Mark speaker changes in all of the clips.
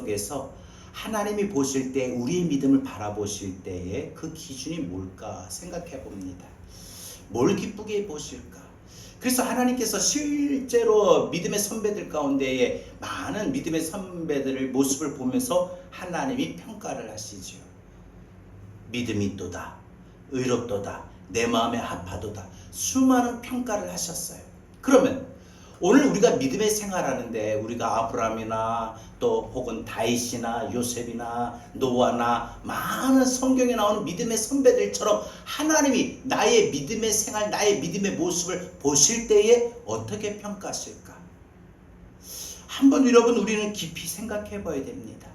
Speaker 1: 속에서 하나님이 보실 때, 우리의 믿음을 바라보실 때에 그 기준이 뭘까 생각해 봅니다. 뭘 기쁘게 보실까? 그래서 하나님께서 실제로 믿음의 선배들 가운데에 많은 믿음의 선배들의 모습을 보면서 하나님이 평가를 하시죠. 믿음이 있도다, 의롭도다, 내 마음에 합하도다, 수많은 평가를 하셨어요. 그러면 오늘 우리가 믿음의 생활하는데 우리가 아브라함이나 또 혹은 다윗이나 요셉이나 노아나 많은 성경에 나오는 믿음의 선배들처럼 하나님이 나의 믿음의 생활, 나의 믿음의 모습을 보실 때에 어떻게 평가하실까? 한번 여러분 우리는 깊이 생각해 봐야 됩니다.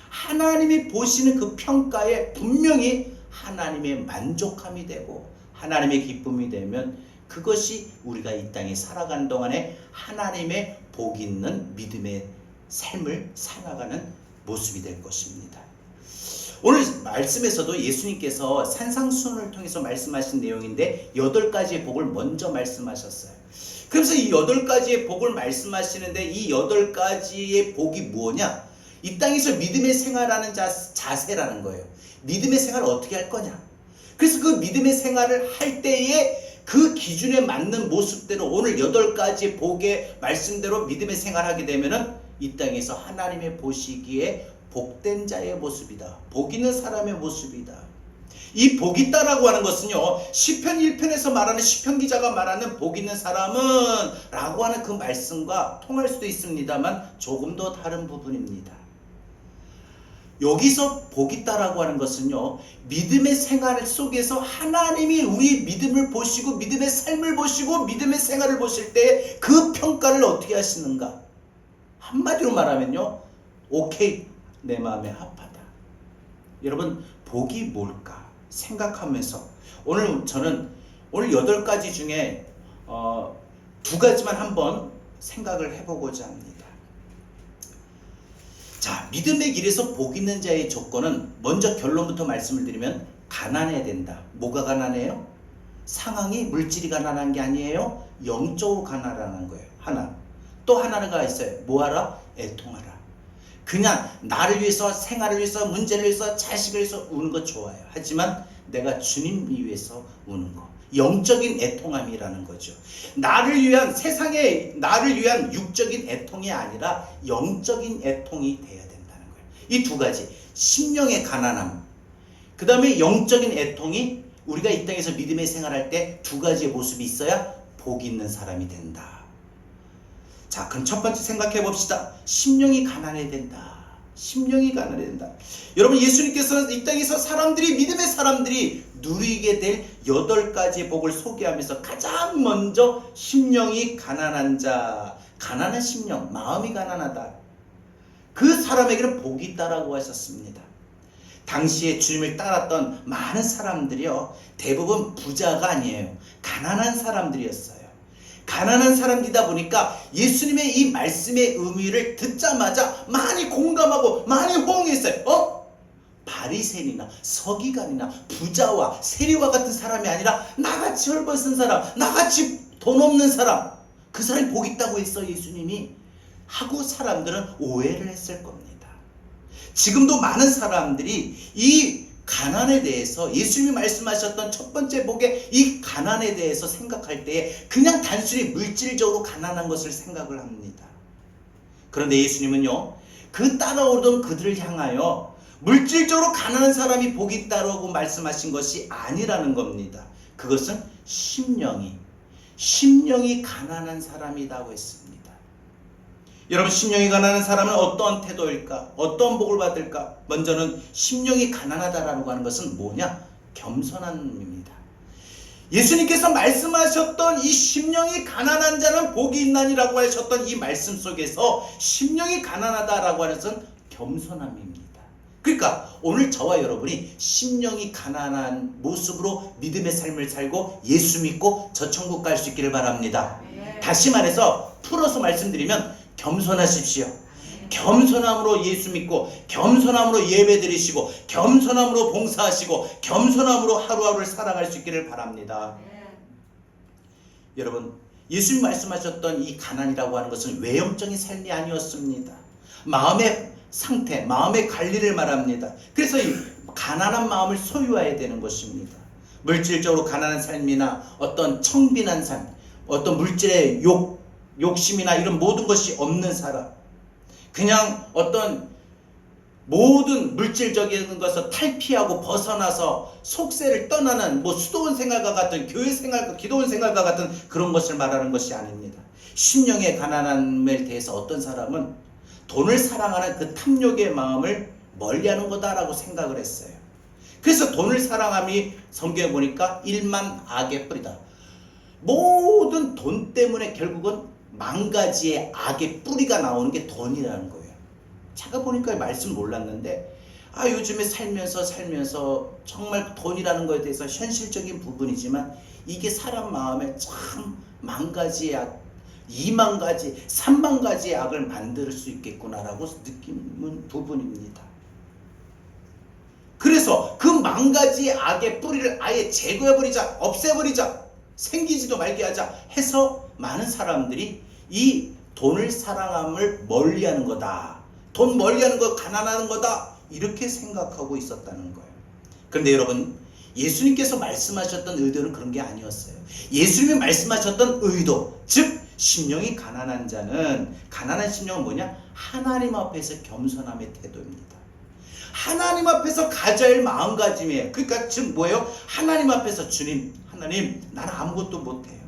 Speaker 1: 하나님이 보시는 그 평가에 분명히 하나님의 만족함이 되고 하나님의 기쁨이 되면 그것이 우리가 이 땅에 살아가는 동안에 하나님의 복 있는 믿음의 삶을 살아가는 모습이 될 것입니다. 오늘 말씀에서도 예수님께서 산상수훈을 통해서 말씀하신 내용인데 8가지의 복을 먼저 말씀하셨어요. 그래서 이 8가지의 복을 말씀하시는데 이 8가지의 복이 뭐냐? 이 땅에서 믿음의 생활하는 자세라는 거예요. 믿음의 생활을 어떻게 할 거냐? 그래서 그 믿음의 생활을 할 때에 그 기준에 맞는 모습대로 오늘 8가지 복의 말씀대로 믿음의 생활하게 되면은 이 땅에서 하나님의 보시기에 복된 자의 모습이다. 복 있는 사람의 모습이다. 이 복 있다라고 하는 것은요, 시편 1편에서 말하는 시편 기자가 말하는 복 있는 사람은 라고 하는 그 말씀과 통할 수도 있습니다만 조금 더 다른 부분입니다. 여기서 복 있다라고 하는 것은요, 믿음의 생활 속에서 하나님이 우리 믿음을 보시고 믿음의 삶을 보시고 믿음의 생활을 보실 때 그 평가를 어떻게 하시는가? 한마디로 말하면요, 오케이, 내 마음에 합하다. 여러분, 복이 뭘까 생각하면서 저는 오늘 8가지 중에 2가지만 한번 생각을 해보고자 합니다. 자, 믿음의 길에서 복 있는 자의 조건은 먼저 결론부터 말씀을 드리면 가난해야 된다. 뭐가 가난해요? 상황이, 물질이 가난한 게 아니에요. 영적으로 가난한 거예요. 하나. 또 하나가 있어요. 뭐하라? 애통하라. 그냥 나를 위해서, 생활을 위해서, 문제를 위해서, 자식을 위해서 우는 거 좋아요. 하지만 내가 주님 위해서 우는 거. 영적인 애통함이라는 거죠. 나를 위한, 세상에 나를 위한 육적인 애통이 아니라 영적인 애통이 돼야 된다는 거예요. 이 2가지, 심령의 가난함, 그 다음에 영적인 애통이 우리가 이 땅에서 믿음의 생활할 때 2가지의 모습이 있어야 복 있는 사람이 된다. 자, 그럼 첫 번째 생각해 봅시다. 심령이 가난해야 된다. 심령이 가난해야 된다. 여러분, 예수님께서는 이 땅에서 믿음의 사람들이 누리게 될 8가지의 복을 소개하면서 가장 먼저 심령이 가난한 자, 가난한 심령, 마음이 가난하다, 그 사람에게는 복이 있다라고 하셨습니다. 당시에 주님을 따랐던 많은 사람들이요, 대부분 부자가 아니에요. 가난한 사람들이었어요. 가난한 사람이다 보니까 예수님의 이 말씀의 의미를 듣자마자 많이 공감하고 많이 호응했어요. 바리새인이나 서기관이나 부자와 세리와 같은 사람이 아니라 나같이 헐벗은 사람, 나같이 돈 없는 사람, 그 사람이 복 있다고 했어 예수님이 하고 사람들은 오해를 했을 겁니다. 지금도 많은 사람들이 이 가난에 대해서, 예수님이 말씀하셨던 첫 번째 복의 이 가난에 대해서 생각할 때 그냥 단순히 물질적으로 가난한 것을 생각을 합니다. 그런데 예수님은요, 그 따라오던 그들을 향하여 물질적으로 가난한 사람이 복이 있다라고 말씀하신 것이 아니라는 겁니다. 그것은 심령이 가난한 사람이라고 했습니다. 여러분, 심령이 가난한 사람은 어떠한 태도일까? 어떤 복을 받을까? 먼저는 심령이 가난하다라고 하는 것은 뭐냐? 겸손함입니다. 예수님께서 말씀하셨던 이 심령이 가난한 자는 복이 있나니라고 하셨던 이 말씀 속에서 심령이 가난하다라고 하는 것은 겸손함입니다. 그러니까 오늘 저와 여러분이 심령이 가난한 모습으로 믿음의 삶을 살고 예수 믿고 저 천국 갈 수 있기를 바랍니다. 다시 말해서 풀어서 말씀드리면 겸손하십시오. 겸손함으로 예수 믿고, 겸손함으로 예배 드리시고, 겸손함으로 봉사하시고, 겸손함으로 하루하루를 살아갈 수 있기를 바랍니다. 여러분, 예수님 말씀하셨던 이 가난이라고 하는 것은 외형적인 삶이 아니었습니다. 마음에 상태, 마음의 관리를 말합니다. 그래서 이 가난한 마음을 소유해야 되는 것입니다. 물질적으로 가난한 삶이나 어떤 청빈한 삶, 어떤 물질의 욕심이나 이런 모든 것이 없는 사람, 그냥 어떤 모든 물질적인 것을 탈피하고 벗어나서 속세를 떠나는 수도원 생활과 같은 교회 생활과 기도원 생활과 같은 그런 것을 말하는 것이 아닙니다. 심령의 가난함에 대해서 어떤 사람은 돈을 사랑하는 그 탐욕의 마음을 멀리하는 거다라고 생각을 했어요. 그래서 돈을 사랑함이 성경에 보니까 일만 악의 뿌리다. 모든 돈 때문에 결국은 만 가지의 악의 뿌리가 나오는 게 돈이라는 거예요. 제가 보니까 말씀 몰랐는데 요즘에 살면서 정말 돈이라는 거에 대해서 현실적인 부분이지만 이게 사람 마음에 참 만 가지의 악, 2만 가지, 3만 가지의 악을 만들 수 있겠구나라고 느끼는 부분입니다. 그래서 그 만 가지의 악의 뿌리를 아예 제거해버리자, 없애버리자, 생기지도 말게 하자 해서 많은 사람들이 이 돈을 사랑함을 멀리하는 거다. 돈 멀리하는 거, 가난하는 거다. 이렇게 생각하고 있었다는 거예요. 그런데 여러분, 예수님께서 말씀하셨던 의도는 그런 게 아니었어요. 예수님이 말씀하셨던 의도, 즉 심령이 가난한 자는, 가난한 심령은 뭐냐? 하나님 앞에서 겸손함의 태도입니다. 하나님 앞에서 가져야 할 마음가짐이에요. 그러니까 즉 뭐예요? 하나님 앞에서 주님, 하나님 나는 아무것도 못해요.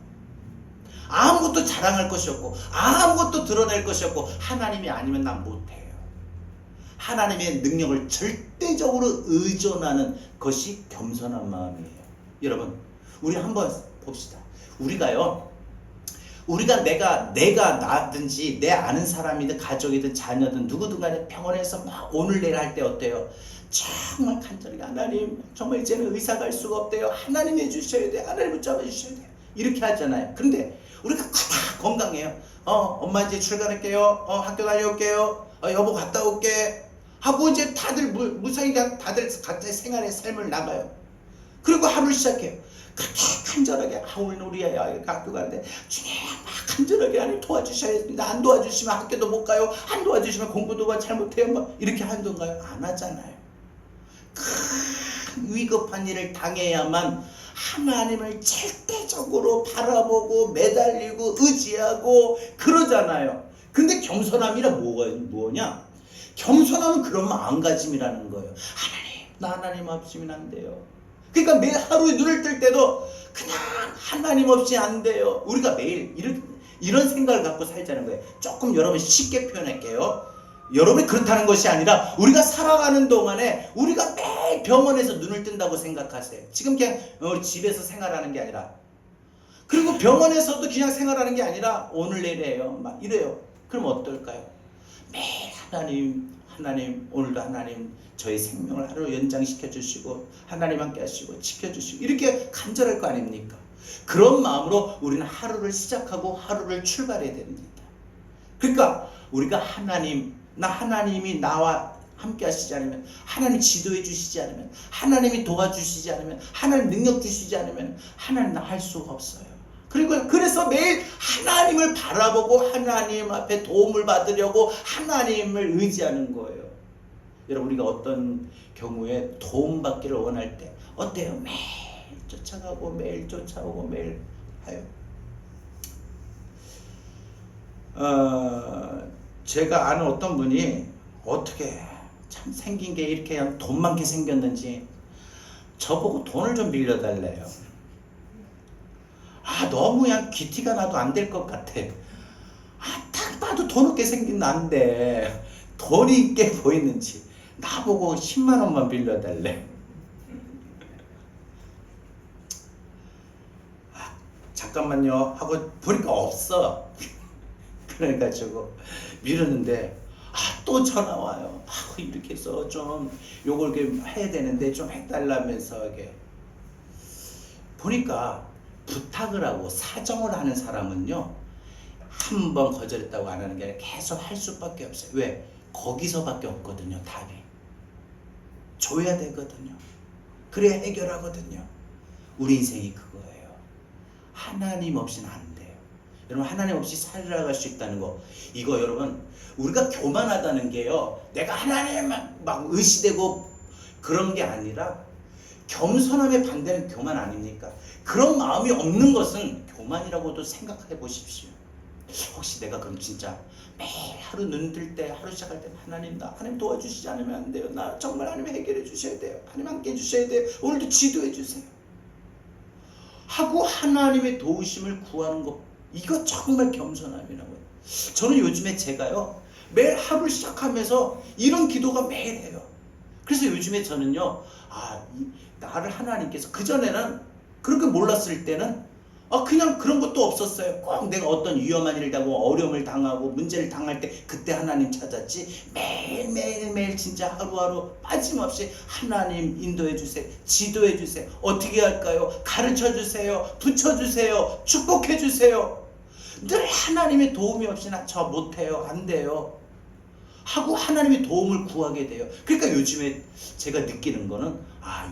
Speaker 1: 아무것도 자랑할 것이 없고 아무것도 드러낼 것이 없고 하나님이 아니면 난 못해요. 하나님의 능력을 절대적으로 의존하는 것이 겸손한 마음이에요. 여러분, 우리 한번 봅시다. 내가 나든지 내 아는 사람이든 가족이든 자녀든 누구든 간에 병원에서 막 오늘 내일 할 때 어때요? 정말 간절하게 하나님 정말 이제는 의사 갈 수가 없대요. 하나님 해주셔야 돼요. 하나님 붙잡아 주셔야 돼요. 이렇게 하잖아요. 그런데 우리가 다 건강해요. 엄마 이제 출근할게요. 학교 다녀올게요. 여보 갔다 올게 하고 이제 다들 무사히 다들 각자의 생활의 삶을 나가요. 그리고 하루를 시작해요. 그렇게 간절하게 오늘 우리 아이가 학교 가는데 주님 막 간절하게 하나님 도와주셔야 됩니다. 안 도와주시면 학교도 못 가요. 안 도와주시면 공부도 잘못해요. 막 이렇게 하던가요? 안 하잖아요. 큰 위급한 일을 당해야만 하나님을 절대적으로 바라보고 매달리고 의지하고 그러잖아요. 근데 겸손함이란 뭐냐? 겸손함은 그런 마음가짐이라는 거예요. 나 하나님 없이면 안 돼요. 그러니까 매일 하루에 눈을 뜰 때도 그냥 하나님 없이 안 돼요. 우리가 매일 이런 생각을 갖고 살자는 거예요. 조금 여러분 쉽게 표현할게요. 여러분이 그렇다는 것이 아니라 우리가 살아가는 동안에 우리가 매일 병원에서 눈을 뜬다고 생각하세요. 지금 그냥 집에서 생활하는 게 아니라, 그리고 병원에서도 그냥 생활하는 게 아니라 오늘 내일이에요. 막 이래요. 그럼 어떨까요? 매일 하나님 오늘도 하나님 저희 생명을 하루 연장시켜 주시고 하나님 함께 하시고 지켜주시고 이렇게 간절할 거 아닙니까? 그런 마음으로 우리는 하루를 시작하고 하루를 출발해야 됩니다. 그러니까 우리가 하나님이 나와 함께 하시지 않으면, 하나님 지도해 주시지 않으면, 하나님이 도와주시지 않으면, 하나님 능력 주시지 않으면 하나님 나 할 수가 없어요. 그래서 매일 하나님을 바라보고 하나님 앞에 도움을 받으려고 하나님을 의지하는 거예요. 여러분, 우리가 어떤 경우에 도움받기를 원할 때 어때요? 매일 쫓아가고 매일 쫓아오고 매일 해요. 제가 아는 어떤 분이 어떻게 참 생긴 게 이렇게 돈 많게 생겼는지 저보고 돈을 좀 빌려달래요. 너무 그냥 귀티가 나도 안 될 것 같아. 딱 봐도 돈 없게 생긴 난데 돈이 있게 보이는지 나보고 10만 원만 빌려달래. 잠깐만요 하고 보니까 없어. 그래가지고 미루는데 또 전화 와요. 이렇게 해서 좀 요걸 해야 되는데 좀 해달라면서 이게 보니까 부탁을 하고 사정을 하는 사람은요, 한 번 거절했다고 안 하는 게 아니라 계속 할 수밖에 없어요. 왜? 거기서밖에 없거든요. 답이 줘야 되거든요. 그래야 해결하거든요. 우리 인생이 그거예요. 하나님 없이는 안 돼요. 여러분 하나님 없이 살아갈 수 있다는 거, 이거 여러분 우리가 교만하다는 게요, 내가 하나님만 막 의시되고 그런 게 아니라 겸손함의 반대는 교만 아닙니까? 그런 마음이 없는 것은 교만이라고도 생각해 보십시오. 혹시 내가 그럼 진짜 매일 하루 눈 뜰 때, 하루 시작할 때 하나님, 나 하나님 도와주시지 않으면 안 돼요. 나 정말 하나님 해결해 주셔야 돼요. 하나님 함께 해주셔야 돼요. 오늘도 지도해 주세요 하고 하나님의 도우심을 구하는 것, 이거 정말 겸손함이라고요. 저는 요즘에 제가요, 매일 하루 시작하면서 이런 기도가 매일 해요. 그래서 요즘에 저는요, 나를 하나님께서, 그전에는 그렇게 몰랐을 때는 그냥 그런 것도 없었어요. 꼭 내가 어떤 위험한 일을 당하고 어려움을 당하고 문제를 당할 때 그때 하나님 찾았지, 매일매일 진짜 하루하루 빠짐없이 하나님 인도해 주세요, 지도해 주세요, 어떻게 할까요, 가르쳐 주세요, 붙여 주세요, 축복해 주세요. 늘 하나님의 도움이 없이 나 저 못해요, 안 돼요 하고 하나님의 도움을 구하게 돼요. 그러니까 요즘에 제가 느끼는 거는,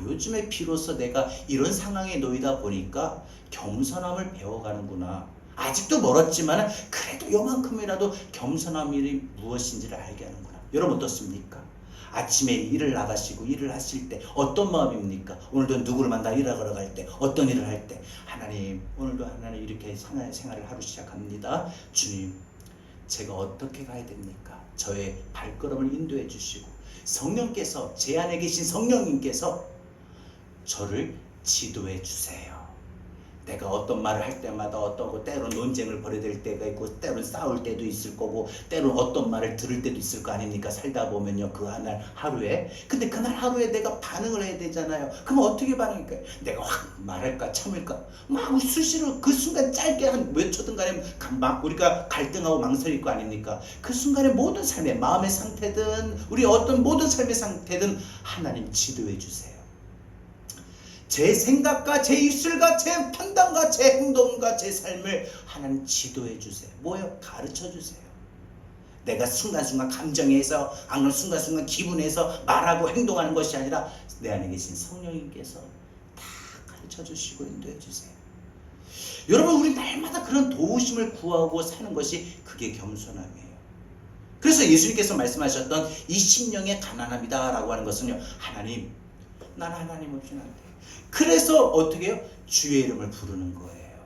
Speaker 1: 요즘에 비로소 내가 이런 상황에 놓이다 보니까 겸손함을 배워가는구나. 아직도 멀었지만 그래도 요만큼이라도 겸손함이 무엇인지를 알게 하는구나. 여러분 어떻습니까? 아침에 일을 나가시고 일을 하실 때 어떤 마음입니까? 오늘도 누구를 만나 일하러 갈 때, 어떤 일을 할 때, 하나님 오늘도 하나님 이렇게 생활을 하루 시작합니다. 주님, 제가 어떻게 가야 됩니까? 저의 발걸음을 인도해 주시고 성령께서, 제 안에 계신 성령님께서 저를 지도해 주세요. 내가 어떤 말을 할 때마다 어떤, 때로는 논쟁을 벌여야 될 때가 있고, 때로는 싸울 때도 있을 거고, 때로는 어떤 말을 들을 때도 있을 거 아닙니까? 살다 보면요, 그 하루에. 근데 그날 하루에 내가 반응을 해야 되잖아요. 그럼 어떻게 반응할까요? 내가 확 말할까 참을까? 막 수시로 그 순간 짧게 한 몇 초든 간에 막 우리가 갈등하고 망설일 거 아닙니까? 그 순간에 모든 삶의 마음의 상태든 우리 어떤 모든 삶의 상태든 하나님 지도해 주세요. 제 생각과 제 입술과 제 판단과 제 행동과 제 삶을 하나님 지도해 주세요. 뭐요? 가르쳐 주세요. 내가 순간순간 감정에서, 아니면 순간순간 기분에서 말하고 행동하는 것이 아니라 내 안에 계신 성령님께서 다 가르쳐 주시고 인도해 주세요. 여러분, 우리 날마다 그런 도우심을 구하고 사는 것이 그게 겸손함이에요. 그래서 예수님께서 말씀하셨던 이 심령의 가난함이다 라고 하는 것은요, 하나님, 난 하나님 없이는 안 돼. 그래서 어떻게 해요? 주의 이름을 부르는 거예요.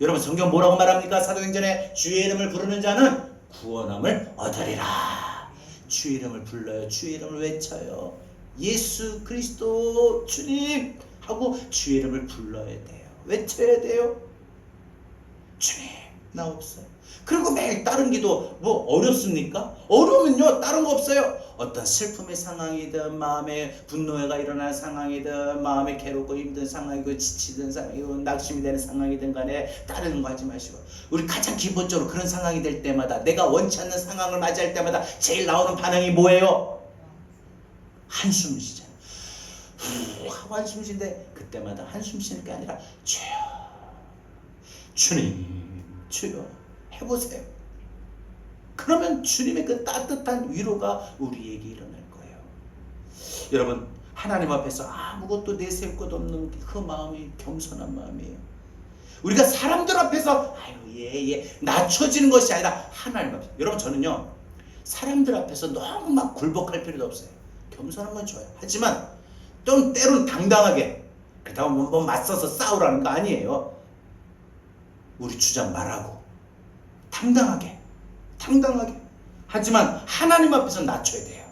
Speaker 1: 여러분 성경 뭐라고 말합니까? 사도행전에 주의 이름을 부르는 자는 구원함을 얻으리라. 주의 이름을 불러요. 주의 이름을 외쳐요. 예수 그리스도 주님 하고 주의 이름을 불러야 돼요. 외쳐야 돼요. 주님 나 없어요. 그리고 매일 다른 기도 뭐 어렵습니까? 어려우면요 다른 거 없어요. 어떤 슬픔의 상황이든 마음의 분노가 일어나는 상황이든 마음에 괴롭고 힘든 상황이고 지치든 상황이고 낙심이 되는 상황이든 간에 다른 거 하지 마시고, 우리 가장 기본적으로 그런 상황이 될 때마다, 내가 원치 않는 상황을 맞이할 때마다 제일 나오는 반응이 뭐예요? 한숨 쉬잖아요. 하고 한숨 쉬는데 그때마다 한숨 쉬는 게 아니라 주여 주님 주여 해보세요. 그러면 주님의 그 따뜻한 위로가 우리에게 일어날 거예요. 여러분 하나님 앞에서 아무것도 내세울 것 없는 그 마음이 겸손한 마음이에요. 우리가 사람들 앞에서 낮춰지는 것이 아니라 하나님 앞에서. 여러분 저는요 사람들 앞에서 너무 막 굴복할 필요도 없어요. 겸손한 건 좋아요. 하지만 좀 때론 당당하게, 그렇다고 뭐 맞서서 싸우라는 거 아니에요. 우리 주장 말하고 당당하게 하지만 하나님 앞에서 낮춰야 돼요.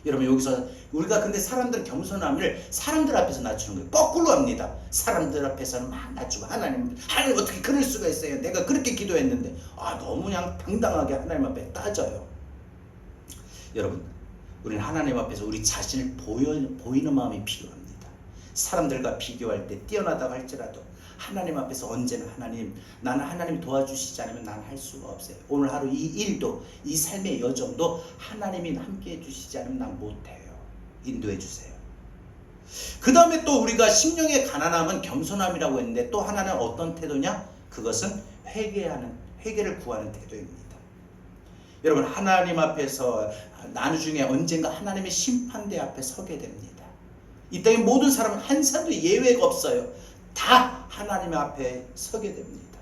Speaker 1: 여러분 여기서 우리가 근데 사람들 겸손함을 사람들 앞에서 낮추는 거예요. 거꾸로 합니다. 사람들 앞에서는 막 낮추고 하나님 어떻게 그럴 수가 있어요. 내가 그렇게 기도했는데 너무 그냥 당당하게 하나님 앞에 따져요. 여러분 우리는 하나님 앞에서 우리 자신을 보이는 마음이 필요합니다. 사람들과 비교할 때 뛰어나다고 할지라도 하나님 앞에서 언제나 하나님, 나는 하나님 도와주시지 않으면 나는 할 수가 없어요. 오늘 하루 이 일도, 이 삶의 여정도 하나님이 함께 해주시지 않으면 난 못해요. 인도해 주세요. 그 다음에 또 우리가 심령의 가난함은 겸손함이라고 했는데 또 하나는 어떤 태도냐? 그것은 회개를 구하는 태도입니다. 여러분 하나님 앞에서 나중에 언젠가 하나님의 심판대 앞에 서게 됩니다. 이 땅의 모든 사람은 한 사람도 예외가 없어요. 다 하나님 앞에 서게 됩니다.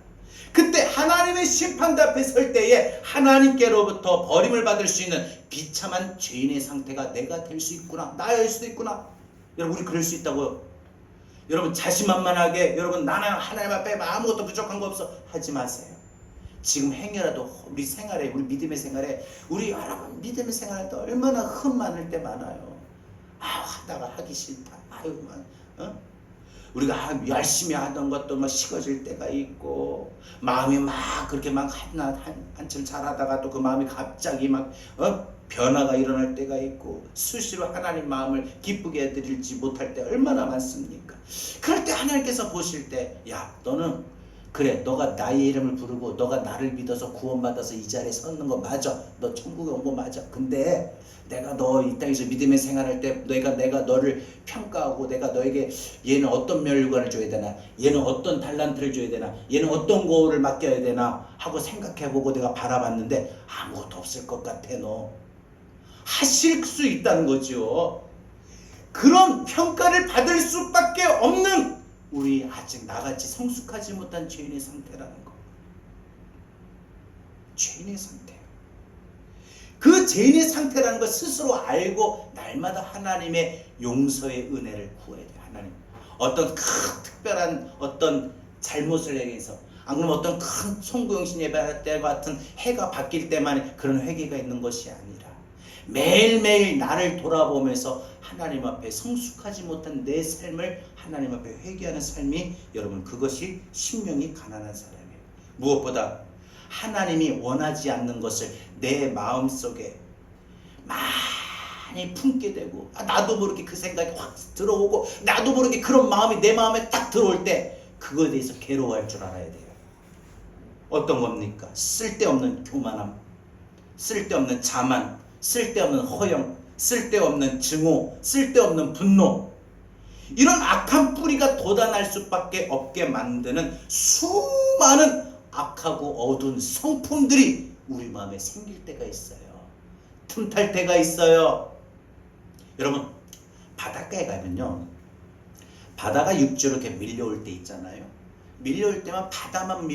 Speaker 1: 그때 하나님의 심판대 앞에 설 때에 하나님께로부터 버림을 받을 수 있는 비참한 죄인의 상태가 내가 될 수 있구나, 나일 수도 있구나. 여러분, 우리 그럴 수 있다고요. 여러분, 자신만만하게 여러분 나는 하나님 앞에 아무것도 부족한 거 없어 하지 마세요. 지금 행여라도 우리 생활에, 우리 믿음의 생활에, 우리 여러분 믿음의 생활에 또 얼마나 흠 많을 때 많아요. 하다가 하기 싫다. 우리가 열심히 하던 것도 막 식어질 때가 있고, 마음이 막 그렇게 막 한참 잘하다가 또 그 마음이 갑자기 막 변화가 일어날 때가 있고, 수시로 하나님 마음을 기쁘게 해드리지 못할 때 얼마나 많습니까? 그럴 때 하나님께서 보실 때, 야, 너는 그래, 너가 나의 이름을 부르고 너가 나를 믿어서 구원받아서 이 자리에 섰는 거 맞아. 너 천국에 온 거 맞아. 근데 내가 너 이 땅에서 믿음의 생활할 때 내가 너를 평가하고, 내가 너에게 얘는 어떤 멸관을 줘야 되나, 얘는 어떤 달란트를 줘야 되나, 얘는 어떤 거를 맡겨야 되나 하고 생각해보고 내가 바라봤는데 아무것도 없을 것 같아. 너 하실 수 있다는 거죠. 그런 평가를 받을 수밖에 없는 우리 아직 나같이 성숙하지 못한 죄인의 상태라는 거. 죄인의 상태. 그 죄인의 상태라는 걸 스스로 알고 날마다 하나님의 용서의 은혜를 구해야 돼. 하나님, 어떤 큰 특별한 어떤 잘못을 행해서, 안 그러면 어떤 큰 송구영신 예배할 때 같은 해가 바뀔 때만 그런 회개가 있는 것이 아니라 매일매일 나를 돌아보면서 하나님 앞에 성숙하지 못한 내 삶을 하나님 앞에 회개하는 삶이, 여러분, 그것이 심령이 가난한 사람이에요. 무엇보다 하나님이 원하지 않는 것을 내 마음속에 많이 품게 되고, 나도 모르게 그 생각이 확 들어오고, 나도 모르게 그런 마음이 내 마음에 딱 들어올 때 그거에 대해서 괴로워할 줄 알아야 돼요. 어떤 겁니까? 쓸데없는 교만함, 쓸데없는 자만, 쓸데없는 허영, 쓸데없는 증오, 쓸데없는 분노, 이런 악한 뿌리가 돋아날 수밖에 없게 만드는 수많은 악하고 어두운 성품들이 우리 마음에 생길 때가 있어요. 틈탈 때가 있어요. 여러분, 바닷가에 가면요, 바다가 육지로 이렇게 밀려올 때 있잖아요. 밀려올 때만 바닷물만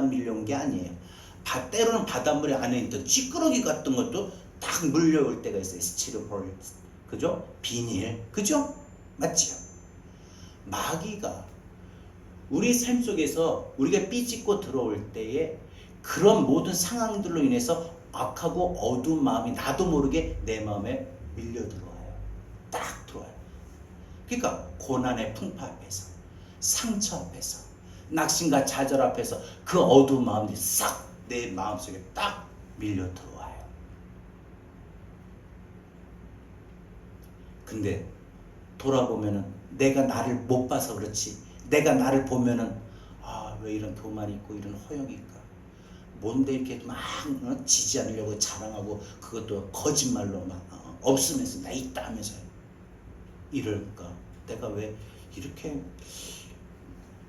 Speaker 1: 밀려온 게 아니에요. 때로는 바닷물 안에 있던 찌끄러기 같은 것도 딱 물려올 때가 있어요. 스티로폴, 그죠? 비닐, 그죠? 맞죠? 마귀가 우리 삶 속에서 우리가 삐짓고 들어올 때에 그런 모든 상황들로 인해서 악하고 어두운 마음이 나도 모르게 내 마음에 밀려 들어와요. 딱 들어와요. 그러니까 고난의 풍파 앞에서, 상처 앞에서, 낙심과 좌절 앞에서 그 어두운 마음이 싹 내 마음속에 딱 밀려 들어와요. 근데 돌아보면은 내가 나를 못 봐서 그렇지, 내가 나를 보면은 왜 이런 교만이 있고 이런 허영이 있까, 뭔데 이렇게 막 지지 않으려고 자랑하고, 그것도 거짓말로 막 없으면서 나 있다 하면서 이럴까, 내가 왜 이렇게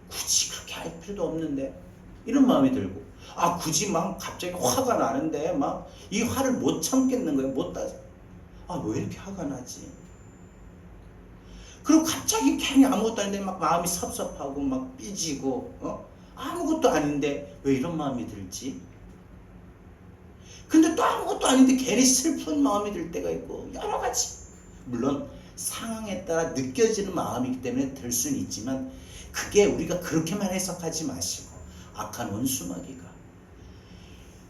Speaker 1: 굳이 그렇게 할 필요도 없는데, 이런 마음이 들고, 굳이 막 갑자기 화가 나는데 막 이 화를 못 참겠는 거예요. 못 따져. 왜 이렇게 화가 나지? 그리고 갑자기 괜히 아무것도 아닌데 막 마음이 섭섭하고 막 삐지고, 아무것도 아닌데 왜 이런 마음이 들지? 근데 또 아무것도 아닌데 괜히 슬픈 마음이 들 때가 있고, 여러 가지. 물론 상황에 따라 느껴지는 마음이기 때문에 들 수는 있지만, 그게 우리가 그렇게만 해석하지 마시고, 악한 원수마귀가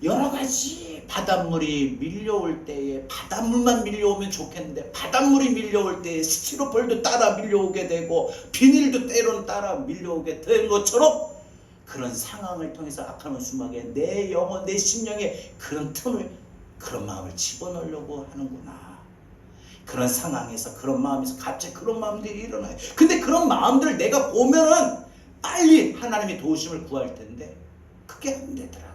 Speaker 1: 여러 가지 바닷물이 밀려올 때에 바닷물만 밀려오면 좋겠는데, 바닷물이 밀려올 때에 스티로폴도 따라 밀려오게 되고, 비닐도 때로는 따라 밀려오게 된 것처럼, 그런 상황을 통해서 악한 원수마귀가 내 영혼, 내 심령에 그런 틈을, 그런 마음을 집어넣으려고 하는구나. 그런 상황에서, 그런 마음에서 갑자기 그런 마음들이 일어나요. 근데 그런 마음들을 내가 보면은 빨리 하나님의 도우심을 구할 텐데 그게 안 되더라고요.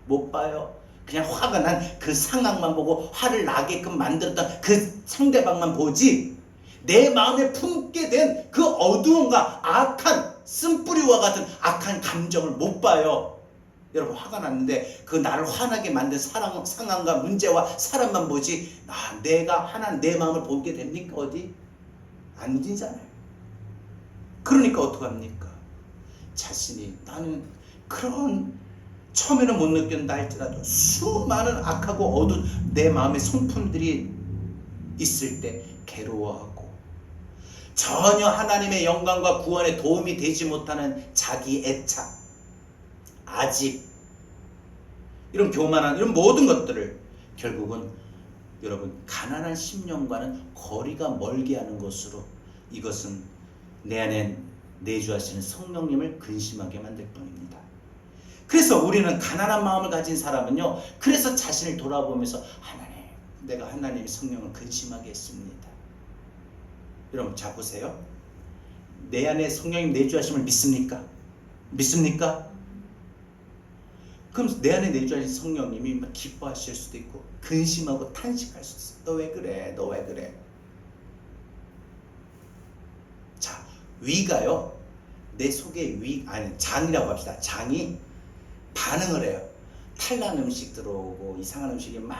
Speaker 1: 못 봐요. 그냥 화가 난 그 상황만 보고 화를 나게끔 만들었던 그 상대방만 보지, 내 마음에 품게 된 그 어두움과 악한 쓴뿌리와 같은 악한 감정을 못 봐요. 여러분, 화가 났는데 그 나를 화나게 만든 상황과 문제와 사람만 보지, 내가 하나님 내 마음을 보게 됩니까? 어디? 안 되잖아요. 그러니까 어떡합니까? 자신이 나는 그런 처음에는 못 느꼈다 할지라도 수많은 악하고 어두운 내 마음의 성품들이 있을 때 괴로워하고 전혀 하나님의 영광과 구원에 도움이 되지 못하는 자기 애착, 아집, 이런 교만한 이런 모든 것들을 결국은 여러분 가난한 심령과는 거리가 멀게 하는 것으로 이것은 내 안에 내주하시는 성령님을 근심하게 만들 뿐입니다. 그래서 우리는 가난한 마음을 가진 사람은요, 그래서 자신을 돌아보면서 하나님, 내가 하나님의 성령을 근심하게 했습니다. 여러분 자 보세요. 내 안에 성령님 내주하심을 믿습니까? 믿습니까? 그럼 내 안에 내주하신 성령님이 막 기뻐하실 수도 있고 근심하고 탄식할 수도 있어요. 너 왜 그래? 너 왜 그래? 자, 위가요, 내 속에 장이라고 합시다. 장이 반응을 해요. 탈난 음식 들어오고 이상한 음식이 막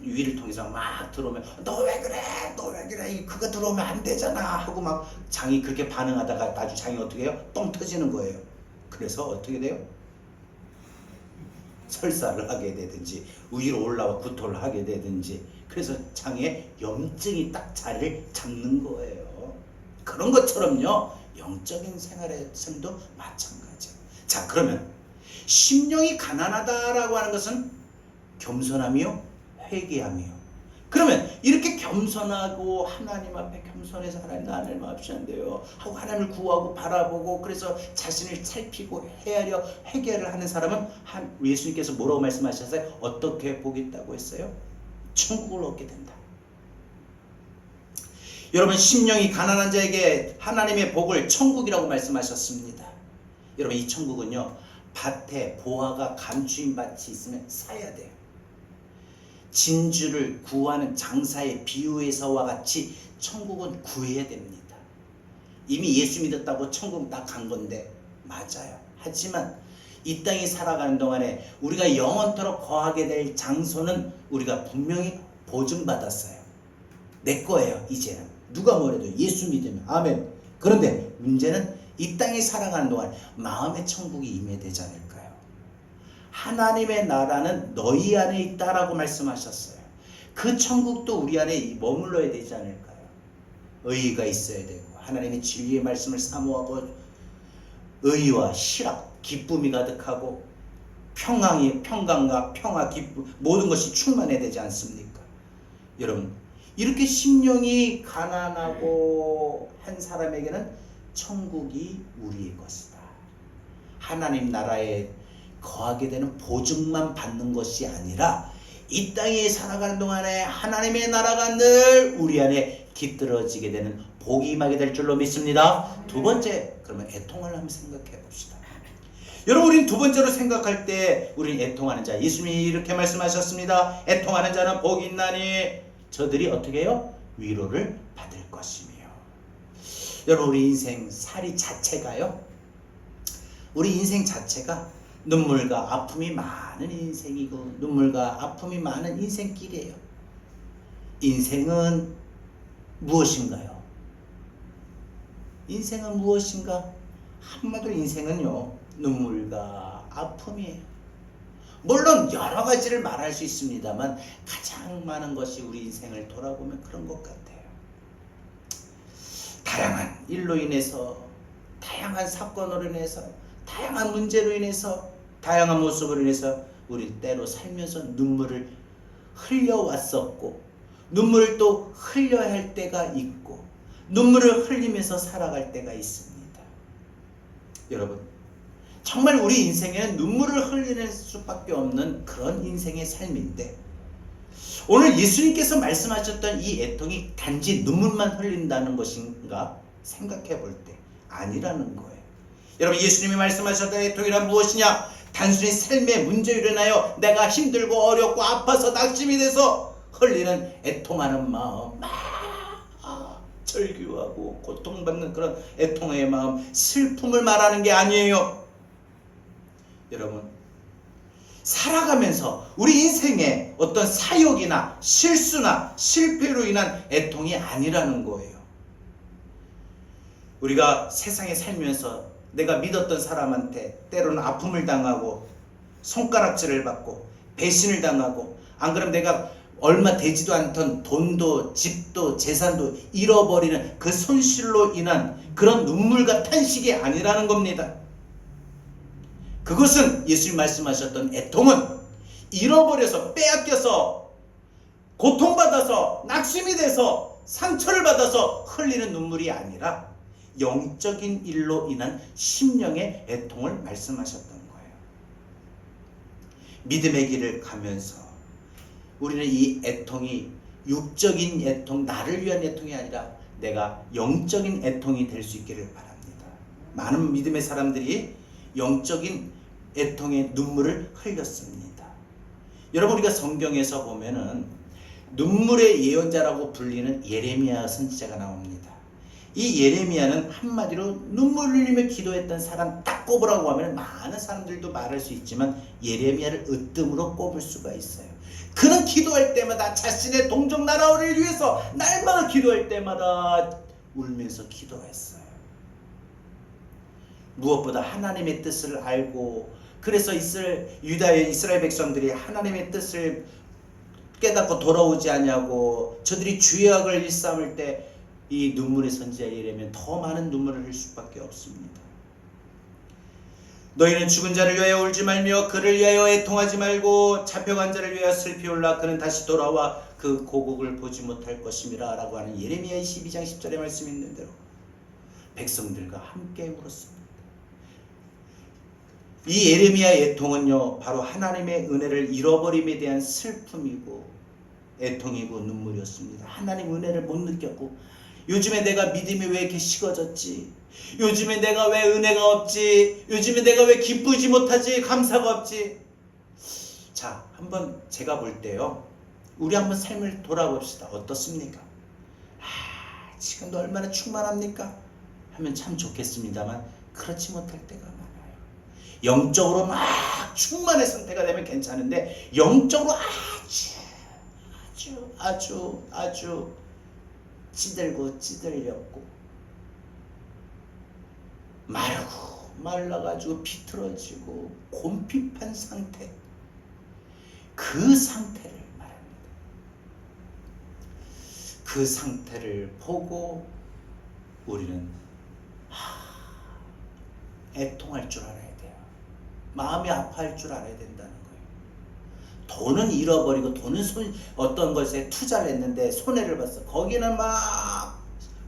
Speaker 1: 위를 통해서 막 들어오면 너 왜 그래? 너 왜 그래? 그거 들어오면 안 되잖아 하고 막 장이 그렇게 반응하다가 나중에 장이 어떻게 해요? 뻥 터지는 거예요. 그래서 어떻게 돼요? 설사를 하게 되든지 위로 올라와 구토를 하게 되든지, 그래서 장에 염증이 딱 자리를 잡는 거예요. 그런 것처럼요, 영적인 생활에서도 마찬가지예요. 자, 그러면 심령이 가난하다라고 하는 것은 겸손함이요, 회개함이요. 그러면 이렇게 겸손하고 하나님 앞에 겸손해서 하나님 나를 마주치는데요 하고 하나님을 구하고 바라보고 그래서 자신을 살피고 헤아려 회개를 하는 사람은 예수님께서 뭐라고 말씀하셨어요? 어떻게 보겠다고 했어요? 천국을 얻게 된다. 여러분 심령이 가난한 자에게 하나님의 복을 천국이라고 말씀하셨습니다. 여러분 이 천국은요, 밭에 보화가 감추인 밭이 있으면 사야 돼요. 진주를 구하는 장사의 비유에서와 같이 천국은 구해야 됩니다. 이미 예수 믿었다고 천국 다 간 건데 맞아요. 하지만 이 땅에 살아가는 동안에 우리가 영원토록 거하게 될 장소는 우리가 분명히 보증받았어요. 내 거예요. 이제는 누가 뭐래도 예수 믿으면 아멘. 그런데 문제는 이 땅에 살아가는 동안 마음의 천국이 임해야 되지 않을까요? 하나님의 나라는 너희 안에 있다라고 말씀하셨어요. 그 천국도 우리 안에 머물러야 되지 않을까요? 의의가 있어야 되고 하나님의 진리의 말씀을 사모하고 의의와 희락, 기쁨이 가득하고 평강과 평화, 기쁨 모든 것이 충만해야 되지 않습니까? 여러분 이렇게 심령이 가난하고 한 사람에게는 천국이 우리의 것이다. 하나님 나라에 거하게 되는 보증만 받는 것이 아니라 이 땅에 살아가는 동안에 하나님의 나라가 늘 우리 안에 깃들어지게 되는 복이 임하게 될 줄로 믿습니다. 두 번째, 그러면 애통을 한번 생각해 봅시다. 여러분 우리는 두 번째로 생각할 때 우리는 애통하는 자, 예수님이 이렇게 말씀하셨습니다. 애통하는 자는 복이 있나니 저들이 어떻게 해요? 위로를 받을 것이며. 여러분 우리 인생 살이 자체가요, 우리 인생 자체가 눈물과 아픔이 많은 인생이고 눈물과 아픔이 많은 인생길이에요. 인생은 무엇인가요? 인생은 무엇인가? 한마디로 인생은요, 눈물과 아픔이에요. 물론 여러 가지를 말할 수 있습니다만 가장 많은 것이 우리 인생을 돌아보면 그런 것 같아요. 다양한 일로 인해서, 다양한 사건으로 인해서, 다양한 문제로 인해서, 다양한 모습으로 인해서 우리 때로 살면서 눈물을 흘려왔었고 눈물을 또 흘려야 할 때가 있고 눈물을 흘리면서 살아갈 때가 있습니다. 여러분 정말 우리 인생에는 눈물을 흘리는 수밖에 없는 그런 인생의 삶인데 오늘 예수님께서 말씀하셨던 이 애통이 단지 눈물만 흘린다는 것인가 생각해 볼 때 아니라는 거예요. 여러분 예수님이 말씀하셨던 애통이란 무엇이냐? 단순히 삶의 문제로 인하여 내가 힘들고 어렵고 아파서 낙심이 돼서 흘리는 애통하는 마음, 절규하고 고통받는 그런 애통의 마음, 슬픔을 말하는 게 아니에요. 여러분 살아가면서 우리 인생에 어떤 사역이나 실수나 실패로 인한 애통이 아니라는 거예요. 우리가 세상에 살면서 내가 믿었던 사람한테 때로는 아픔을 당하고 손가락질을 받고 배신을 당하고, 안 그러면 내가 얼마 되지도 않던 돈도 집도 재산도 잃어버리는 그 손실로 인한 그런 눈물과 탄식이 아니라는 겁니다. 그것은 예수님 말씀하셨던 애통은 잃어버려서 빼앗겨서 고통받아서 낙심이 돼서 상처를 받아서 흘리는 눈물이 아니라 영적인 일로 인한 심령의 애통을 말씀하셨던 거예요. 믿음의 길을 가면서 우리는 이 애통이 육적인 애통, 나를 위한 애통이 아니라 내가 영적인 애통이 될 수 있기를 바랍니다. 많은 믿음의 사람들이 영적인 애통의 눈물을 흘렸습니다. 여러분, 우리가 성경에서 보면은 눈물의 예언자라고 불리는 예레미야 선지자가 나옵니다. 이 예레미야는 한마디로 눈물 흘리며 기도했던 사람 딱 꼽으라고 하면 많은 사람들도 말할 수 있지만 예레미야를 으뜸으로 꼽을 수가 있어요. 그는 기도할 때마다 자신의 동족 나라를 위해서 날마다 기도할 때마다 울면서 기도했어요. 무엇보다 하나님의 뜻을 알고, 그래서 유다의 이스라엘 백성들이 하나님의 뜻을 깨닫고 돌아오지 않냐고 저들이 죄악을 일삼을 때 이 눈물의 선지자 예레미야는 더 많은 눈물을 흘릴 수밖에 없습니다. 너희는 죽은 자를 위하여 울지 말며 그를 위하여 애통하지 말고 잡혀간 자를 위하여 슬피 울라. 그는 다시 돌아와 그 고국을 보지 못할 것임이라 라고 하는 예레미야 22장 10절의 말씀이 있는 대로 백성들과 함께 울었습니다. 이 예레미야의 애통은요, 바로 하나님의 은혜를 잃어버림에 대한 슬픔이고 애통이고 눈물이었습니다. 하나님 은혜를 못 느꼈고, 요즘에 내가 믿음이 왜 이렇게 식어졌지? 요즘에 내가 왜 은혜가 없지? 요즘에 내가 왜 기쁘지 못하지? 감사가 없지? 자, 한번 제가 볼 때요, 우리 한번 삶을 돌아봅시다. 어떻습니까? 지금도 얼마나 충만합니까? 하면 참 좋겠습니다만 그렇지 못할 때가 많아요. 영적으로 막 충만의 상태가 되면 괜찮은데 영적으로 아주 찌들고 찌들렸고 마르고 말라가지고 비틀어지고 곰핍한 상태, 그 상태를 말합니다. 그 상태를 보고 우리는 애통할 줄 알아야 돼요. 마음이 아파할 줄 알아야 된다는 거예요. 돈은 잃어버리고 돈은 어떤 것에 투자를 했는데 손해를 봤어. 거기는 막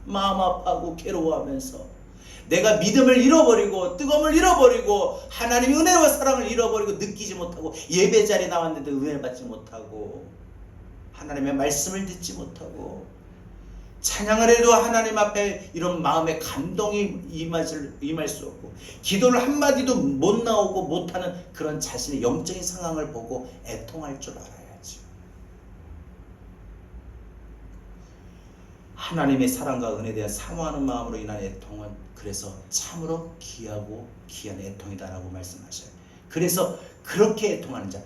Speaker 1: 마음 아파하고 괴로워하면서 내가 믿음을 잃어버리고 뜨거움을 잃어버리고 하나님의 은혜와 사랑을 잃어버리고 느끼지 못하고 예배 자리에 나왔는데 은혜를 받지 못하고 하나님의 말씀을 듣지 못하고 찬양을 해도 하나님 앞에 이런 마음의 감동이 임할 수 없고 기도를 한마디도 못 나오고 못하는 그런 자신의 영적인 상황을 보고 애통할 줄 알아야죠. 하나님의 사랑과 은혜에 대한 사모하는 마음으로 인한 애통은 그래서 참으로 귀하고 귀한 애통이다라고 말씀하셔요. 그래서 그렇게 애통하는 자,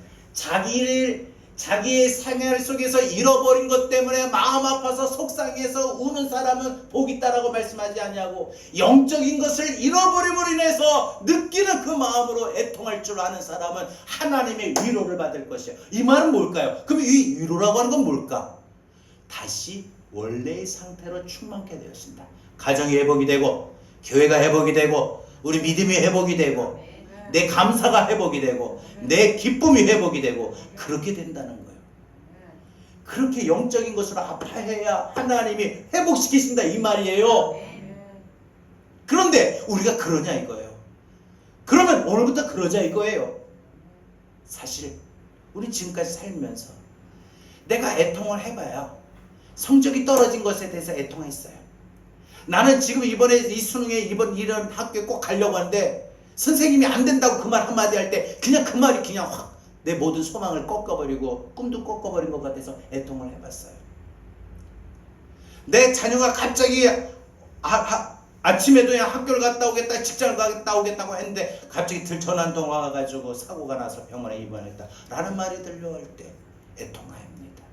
Speaker 1: 자기의 생활 속에서 잃어버린 것 때문에 마음 아파서 속상해서 우는 사람은 복 있다라고 말씀하지 않냐고, 영적인 것을 잃어버림으로 인해서 느끼는 그 마음으로 애통할 줄 아는 사람은 하나님의 위로를 받을 것이에요. 이 말은 뭘까요? 그럼 이 위로라고 하는 건 뭘까? 다시 원래의 상태로 충만케 되었습니다. 가정이 회복이 되고 교회가 회복이 되고 우리 믿음이 회복이 되고 내 감사가 회복이 되고 내 기쁨이 회복이 되고 그렇게 된다는 거예요. 그렇게 영적인 것으로 아파해야 하나님이 회복시키신다 이 말이에요. 그런데 우리가 그러냐 이거예요. 그러면 오늘부터 그러자 이거예요. 사실 우리 지금까지 살면서 내가 애통을 해봐야 성적이 떨어진 것에 대해서 애통했어요. 나는 지금 이번에 이 수능에 이런 학교에 꼭 가려고 하는데 선생님이 안 된다고 그 말 한마디 할 때 그냥 그 말이 그냥 확 내 모든 소망을 꺾어버리고 꿈도 꺾어버린 것 같아서 애통을 해봤어요. 내 자녀가 갑자기 아침에도 그냥 학교를 갔다 오겠다 직장을 갔다 오겠다고 했는데 갑자기 전화 한 통 와가지고 사고가 나서 병원에 입원했다 라는 말이 들려올 때 애통합니다.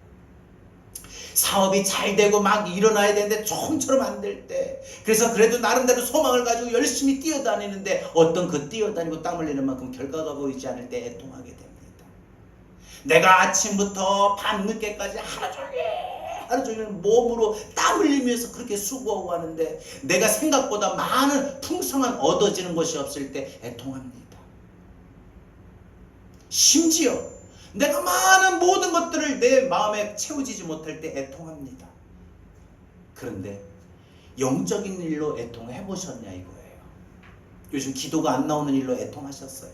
Speaker 1: 사업이 잘 되고 막 일어나야 되는데 좀처럼 안 될 때, 그래서 그래도 나름대로 소망을 가지고 열심히 뛰어다니는데 어떤 그 뛰어다니고 땀 흘리는 만큼 결과가 보이지 않을 때 애통하게 됩니다. 내가 아침부터 밤늦게까지 하루 종일 몸으로 땀 흘리면서 그렇게 수고하고 하는데 내가 생각보다 많은 풍성한 얻어지는 것이 없을 때 애통합니다. 심지어 내가 많은 모든 것들을 내 마음에 채워지지 못할 때 애통합니다. 그런데 영적인 일로 애통해 보셨냐 이거예요. 요즘 기도가 안 나오는 일로 애통하셨어요?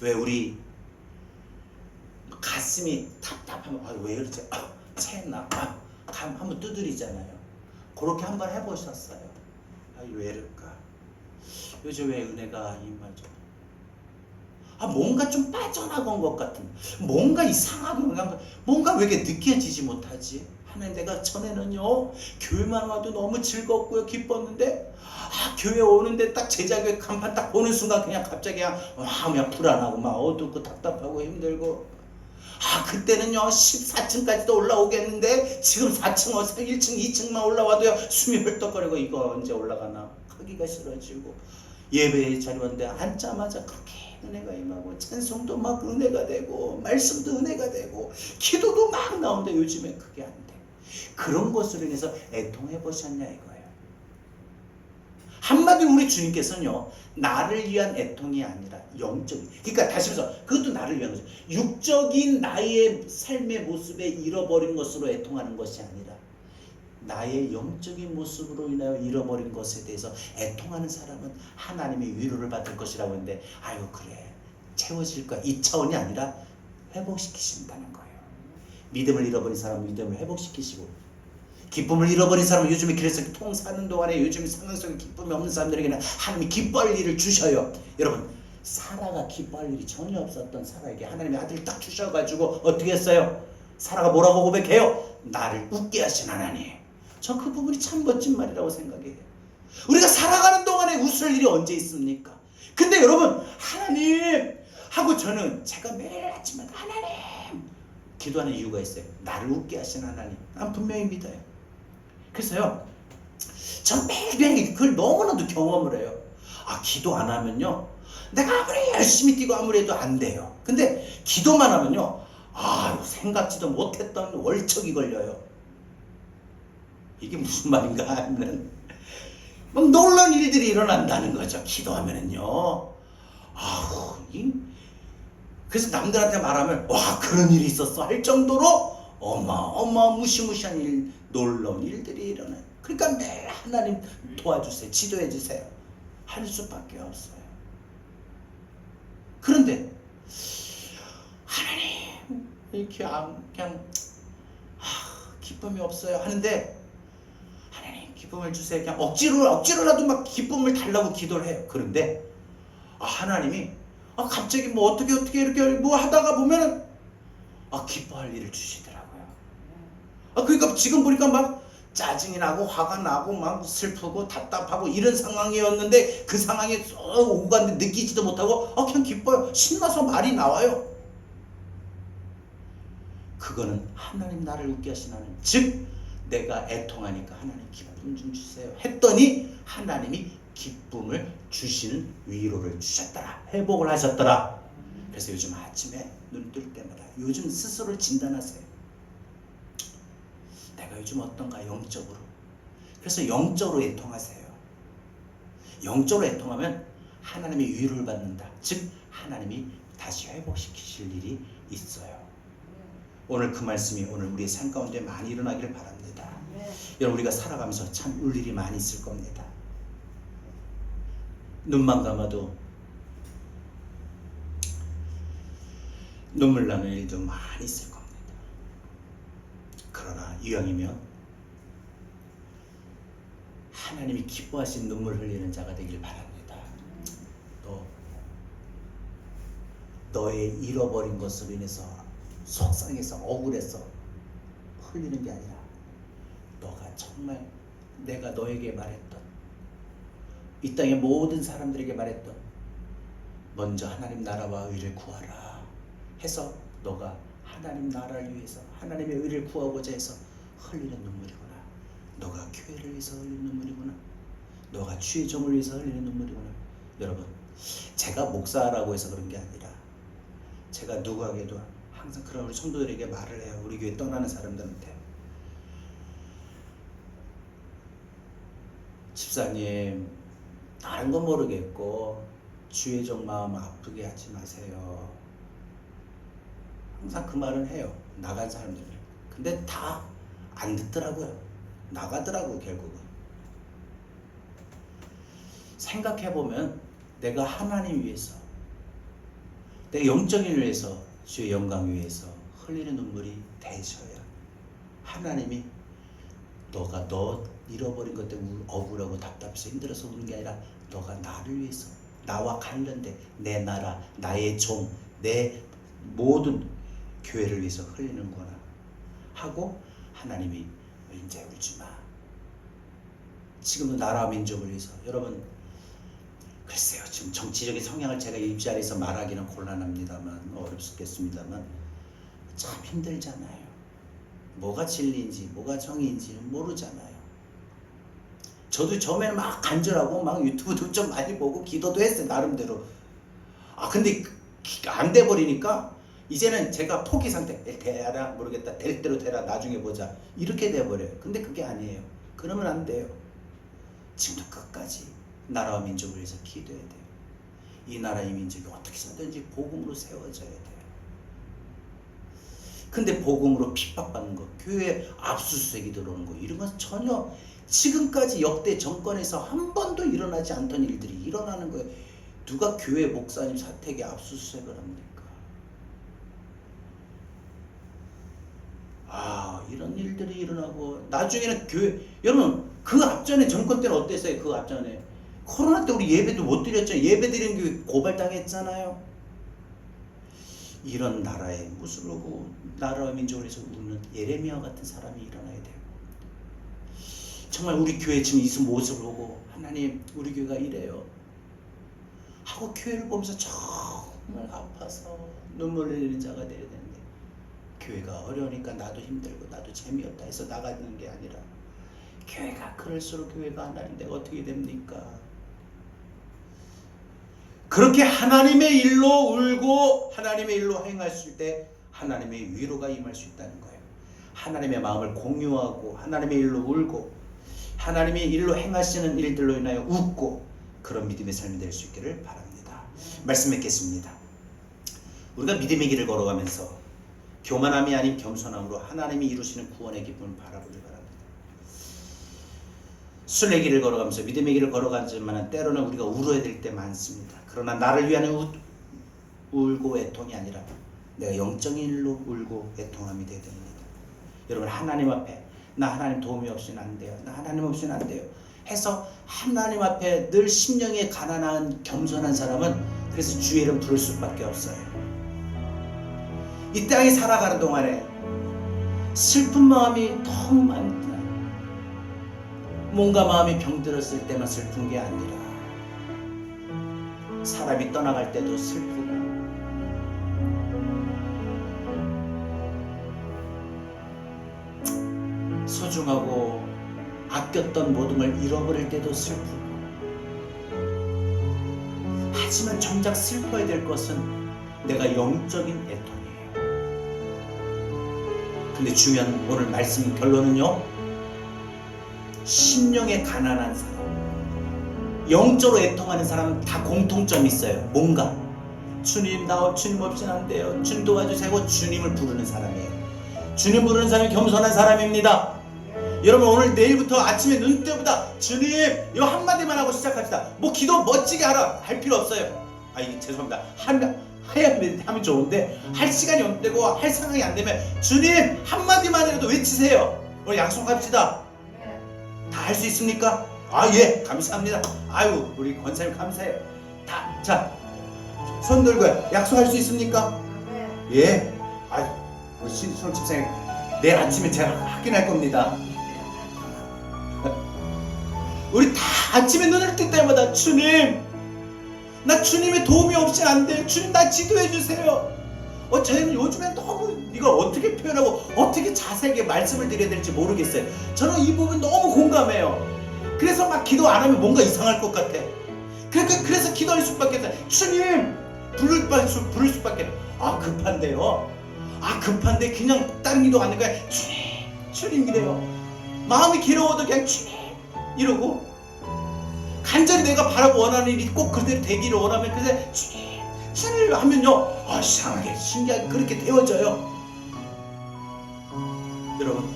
Speaker 1: 왜 우리 가슴이 답답하면 왜 이러지? 체했나? 한번 두드리잖아요. 그렇게 한번 해보셨어요? 왜 이럴까? 요즘 왜 은혜가 임하죠? 뭔가 좀 빠져나간 것 같은, 뭔가 이상하게 뭔가 왜 이렇게 느껴지지 못하지? 하나님, 내가 전에는요 교회만 와도 너무 즐겁고요 기뻤는데 교회 오는데 딱 제자교회 간판 딱 보는 순간 그냥 갑자기 그냥 불안하고 막 어둡고 답답하고 힘들고, 그때는요 14층까지도 올라오겠는데 지금 4층, 1층, 2층만 올라와도요 숨이 헐떡거리고 이거 언제 올라가나 하기가 싫어지고, 예배에 자리 왔는데 앉자마자 그렇게 은혜가 임하고 찬송도 막 은혜가 되고 말씀도 은혜가 되고 기도도 막 나오는데 요즘에 그게 안 돼. 그런 것으로 인해서 애통해 보셨냐 이거예요. 한마디로 우리 주님께서는요 나를 위한 애통이 아니라 영적인, 그러니까 다시 말해서 그것도 나를 위한 거죠. 육적인 나의 삶의 모습에 잃어버린 것으로 애통하는 것이 아니라 나의 영적인 모습으로 인하여 잃어버린 것에 대해서 애통하는 사람은 하나님의 위로를 받을 것이라고 했는데, 아유 그래 채워질 거야, 이 차원이 아니라 회복시키신다는 거예요. 믿음을 잃어버린 사람은 믿음을 회복시키시고, 기쁨을 잃어버린 사람은 요즘에 그래서 통 사는 동안에 요즘 상황 속에 기쁨이 없는 사람들에게는 하나님이 기뻐할 일을 주셔요. 여러분, 사라가 기뻐할 일이 전혀 없었던 사라에게 하나님의 아들을 딱 주셔가지고 어떻게 했어요? 사라가 뭐라고 고백해요? 나를 웃게 하신 하나님. 저 그 부분이 참 멋진 말이라고 생각해요. 우리가 살아가는 동안에 웃을 일이 언제 있습니까? 근데 여러분, 하나님 하고 저는 제가 매일 아침마다 하나님 기도하는 이유가 있어요. 나를 웃게 하신 하나님. 난 분명히 믿어요. 그래서요 전 매일매일 그걸 너무나도 경험을 해요. 기도 안 하면요 내가 아무리 열심히 뛰고 아무리 해도 안 돼요. 근데 기도만 하면요 생각지도 못했던 월척이 걸려요. 이게 무슨 말인가 하면 막 놀라운 일들이 일어난다는 거죠. 기도하면은요. 그래서 남들한테 말하면 그런 일이 있었어 할 정도로 무시무시한 일, 놀라운 일들이 일어나요. 그러니까 매일 하나님 도와주세요, 지도해 주세요 할 수밖에 없어요. 그런데 하나님 이렇게 그냥 기쁨이 없어요 하는데, 하나님 기쁨을 주세요 그냥 억지로라도 막 기쁨을 달라고 기도를 해요. 그런데 하나님이 갑자기 뭐 어떻게 이렇게 뭐 하다가 보면은 기뻐할 일을 주시더라고요. 그러니까 지금 보니까 막 짜증이 나고 화가 나고 막 슬프고 답답하고 이런 상황이었는데 그 상황에 오고 갔는데 느끼지도 못하고 그냥 기뻐요. 신나서 말이 나와요. 그거는 하나님 나를 웃게 하신 하나님, 즉 내가 애통하니까 하나님 기쁨 좀 주세요 했더니 하나님이 기쁨을 주시는 위로를 주셨더라, 회복을 하셨더라. 그래서 요즘 아침에 눈 뜰 때마다 요즘 스스로를 진단하세요. 내가 요즘 어떤가 영적으로. 그래서 영적으로 애통하세요. 영적으로 애통하면 하나님의 위로를 받는다, 즉 하나님이 다시 회복시키실 일이 있어요. 오늘 그 말씀이 오늘 우리의 삶 가운데 많이 일어나기를 바랍니다. 여러분, 우리가 살아가면서 참 울 일이 많이 있을 겁니다. 눈만 감아도 눈물 나는 일도 많이 있을 겁니다. 그러나 이왕이면 하나님이 기뻐하신 눈물 흘리는 자가 되길 바랍니다. 또 너의 잃어버린 것으로 인해서 속상해서 억울해서 흘리는 게 아니라 너가 정말 내가 너에게 말했던, 이 땅의 모든 사람들에게 말했던 먼저 하나님 나라와 의를 구하라 해서 너가 하나님 나라를 위해서 하나님의 의를 구하고자 해서 흘리는 눈물이구나. 너가 교회를 위해서 흘리는 눈물이구나. 너가 주의 종을 위해서 흘리는 눈물이구나. 여러분, 제가 목사라고 해서 그런 게 아니라 제가 누구에게도 항상 그런 우리 성도들에게 말을 해요. 우리 교회 떠나는 사람들한테. 집사님, 다른 건 모르겠고 주의 종 마음 아프게 하지 마세요. 항상 그 말은 해요. 나간 사람들. 근데 다 안 듣더라고요. 나가더라고요. 결국은. 생각해보면 내가 하나님 위해서, 내가 영적인 일 위해서, 주의 영광 위해서 흘리는 눈물이 대셔야 하나님이 너가 너 잃어버린 것 때문에 억울하고 답답해서 힘들어서 우는 게 아니라 너가 나를 위해서, 나와 관련된 내 나라, 나의 종, 내 모든 교회를 위해서 흘리는구나 하고 하나님이 이제 울지 마. 지금도 나라와 민족을 위해서. 여러분, 글쎄요, 지금 정치적인 성향을 제가 이 자리에서 말하기는 곤란합니다만, 어렵겠습니다만 참 힘들잖아요. 뭐가 진리인지 뭐가 정의인지는 모르잖아요. 저도 처음에는 막 간절하고 막 유튜브도 좀 많이 보고 기도도 했어요, 나름대로. 근데 안 돼버리니까 이제는 제가 포기 상태. 되라 모르겠다, 될 대로 되라, 나중에 보자, 이렇게 돼버려요. 근데 그게 아니에요. 그러면 안 돼요. 지금도 끝까지 나라와 민족을 위해서 기도해야 돼요. 이 나라의 민족이 어떻게 해서든지 복음으로 세워져야 돼요. 근데 복음으로 핍박받는 거, 교회에 압수수색이 들어오는 거, 이런 건 전혀 지금까지 역대 정권에서 한 번도 일어나지 않던 일들이 일어나는 거예요. 누가 교회 목사님 사택에 압수수색을 합니까? 이런 일들이 일어나고 나중에는 교회, 여러분 그 앞전에 정권 때는 어땠어요? 그 앞전에 코로나 때 우리 예배도 못 드렸죠. 예배 드리는 게 고발당했잖아요. 이런 나라에 무술을 하고 나라와 민족을 위해서 우는 예레미야 같은 사람이 일어나야 돼요. 정말 우리 교회 지금 이 모습을 보고 하나님 우리 교회가 이래요 하고 교회를 보면서 정말 아파서 눈물 흘리는 자가 되어야 되는데, 교회가 어려우니까 나도 힘들고 나도 재미없다 해서 나가는 게 아니라 교회가 그럴수록 교회가 하나님 내가 어떻게 됩니까? 그렇게 하나님의 일로 울고 하나님의 일로 행했을 때 하나님의 위로가 임할 수 있다는 거예요. 하나님의 마음을 공유하고 하나님의 일로 울고 하나님의 일로 행하시는 일들로 인하여 웃고, 그런 믿음의 삶이 될 수 있기를 바랍니다. 말씀 맺겠습니다. 우리가 믿음의 길을 걸어가면서 교만함이 아닌 겸손함으로 하나님이 이루시는 구원의 기쁨을 바라보길 바랍니다. 순례 길을 걸어가면서 믿음의 길을 걸어가지만 때로는 우리가 울어야 될 때 많습니다. 그러나 나를 위한 울고 애통이 아니라 내가 영적인 일로 울고 애통함이 되어야 됩니다. 여러분, 하나님 앞에 나 하나님 도움이 없이는 안 돼요, 나 하나님 없이는 안 돼요 해서 하나님 앞에 늘 심령에 가난한 겸손한 사람은 그래서 주의 이름 부를 수밖에 없어요. 이 땅에 살아가는 동안에 슬픈 마음이 너무 많다. 뭔가 마음이 병들었을 때만 슬픈 게 아니라 사람이 떠나갈 때도 슬프고, 소중하고 아꼈던 모든 걸 잃어버릴 때도 슬프고, 하지만 정작 슬퍼야 될 것은 내가 영적인 애통이에요. 근데 중요한 오늘 말씀 결론은요, 심령에 가난한 사람, 영적으로 애통하는 사람은 다 공통점이 있어요. 뭔가 주님 주님 없이는 안 돼요, 주님 도와주세요, 주님을 부르는 사람이에요. 주님 부르는 사람이 겸손한 사람입니다. 여러분, 오늘 내일부터 아침에 눈 뜨보다 주님 이 한마디만 하고 시작합시다. 뭐 기도 멋지게 할 필요 없어요. 이게 죄송합니다. 하면 좋은데 할 시간이 없고 할 상황이 안 되면 주님 한마디만이라도 외치세요. 오늘 약속합시다. 다 할 수 있습니까? 예, 감사합니다. 아유, 우리 권사님 감사해요. 자, 손 들고 약속할 수 있습니까? 예. 우리 신순 집사님 내일 아침에 제가 확인할 겁니다. 우리 다 아침에 눈을 뜰 때마다 주님, 나 주님의 도움이 없이 안 돼요. 주님, 나 지도해 주세요. 저희는 요즘엔 너무 이걸 어떻게 표현하고 어떻게 자세하게 말씀을 드려야 될지 모르겠어요. 저는 이 부분 너무 공감해요. 그래서 막 기도 안 하면 뭔가 이상할 것 같아. 그래서 기도할 수밖에 없어요. 주님 부를 수밖에. 급한데요. 급한데 그냥 다른 기도 안 하는 거야. 주님 이래요. 마음이 괴로워도 그냥 주님 이러고, 간절히 내가 바라고 원하는 일이 꼭 그대로 되기를 원하면 그래서 주님 하면요, 이상하게 신기하게 그렇게 되어져요. 여러분,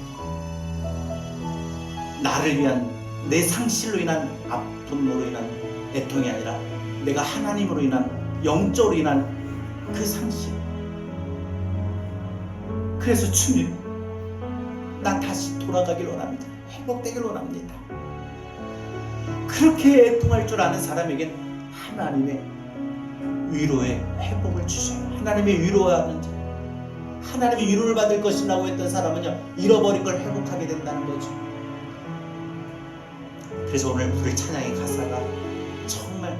Speaker 1: 나를 위한 내 상실로 인한 아픔으로 인한 애통이 아니라 내가 하나님으로 인한, 영적으로 인한 그 상실. 그래서 주님, 나 다시 돌아가길 원합니다. 회복되길 원합니다. 그렇게 애통할 줄 아는 사람에겐 하나님의 위로의 회복을 주셔요. 하나님의 위로하는 자, 하나님의 위로를 받을 것이라고 했던 사람은요, 잃어버린 걸 회복하게 된다는 거죠. 그래서 오늘 우리 찬양의 가사가 정말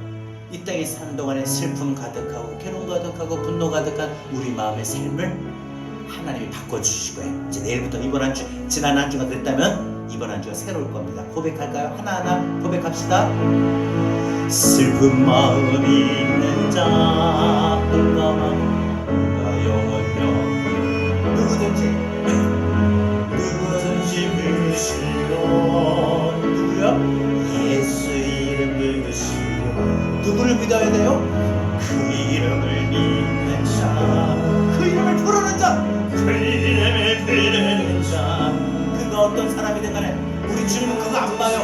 Speaker 1: 이 땅에 사는 동안에 슬픔 가득하고 괴로움 가득하고 분노 가득한 우리 마음의 삶을 하나님이 바꿔주시고요. 이제 내일부터 이번 한 주, 지난 한 주가 그랬다면 이번 한 주가 새로울 겁니다. 고백할까요? 하나하나 고백합시다. 슬픈 마음이 있는 자, 공감하고 영원히 누구든지 믿으시오. 누구야? 예수 이름 믿으시오. 누구를 믿어야 돼요? 그 이름을 믿는 자, 그 이름을 부르는 자, 그 이름을 부르는 자. 그가 어떤 사람이든 간에 우리 주님은 그거 안 봐요.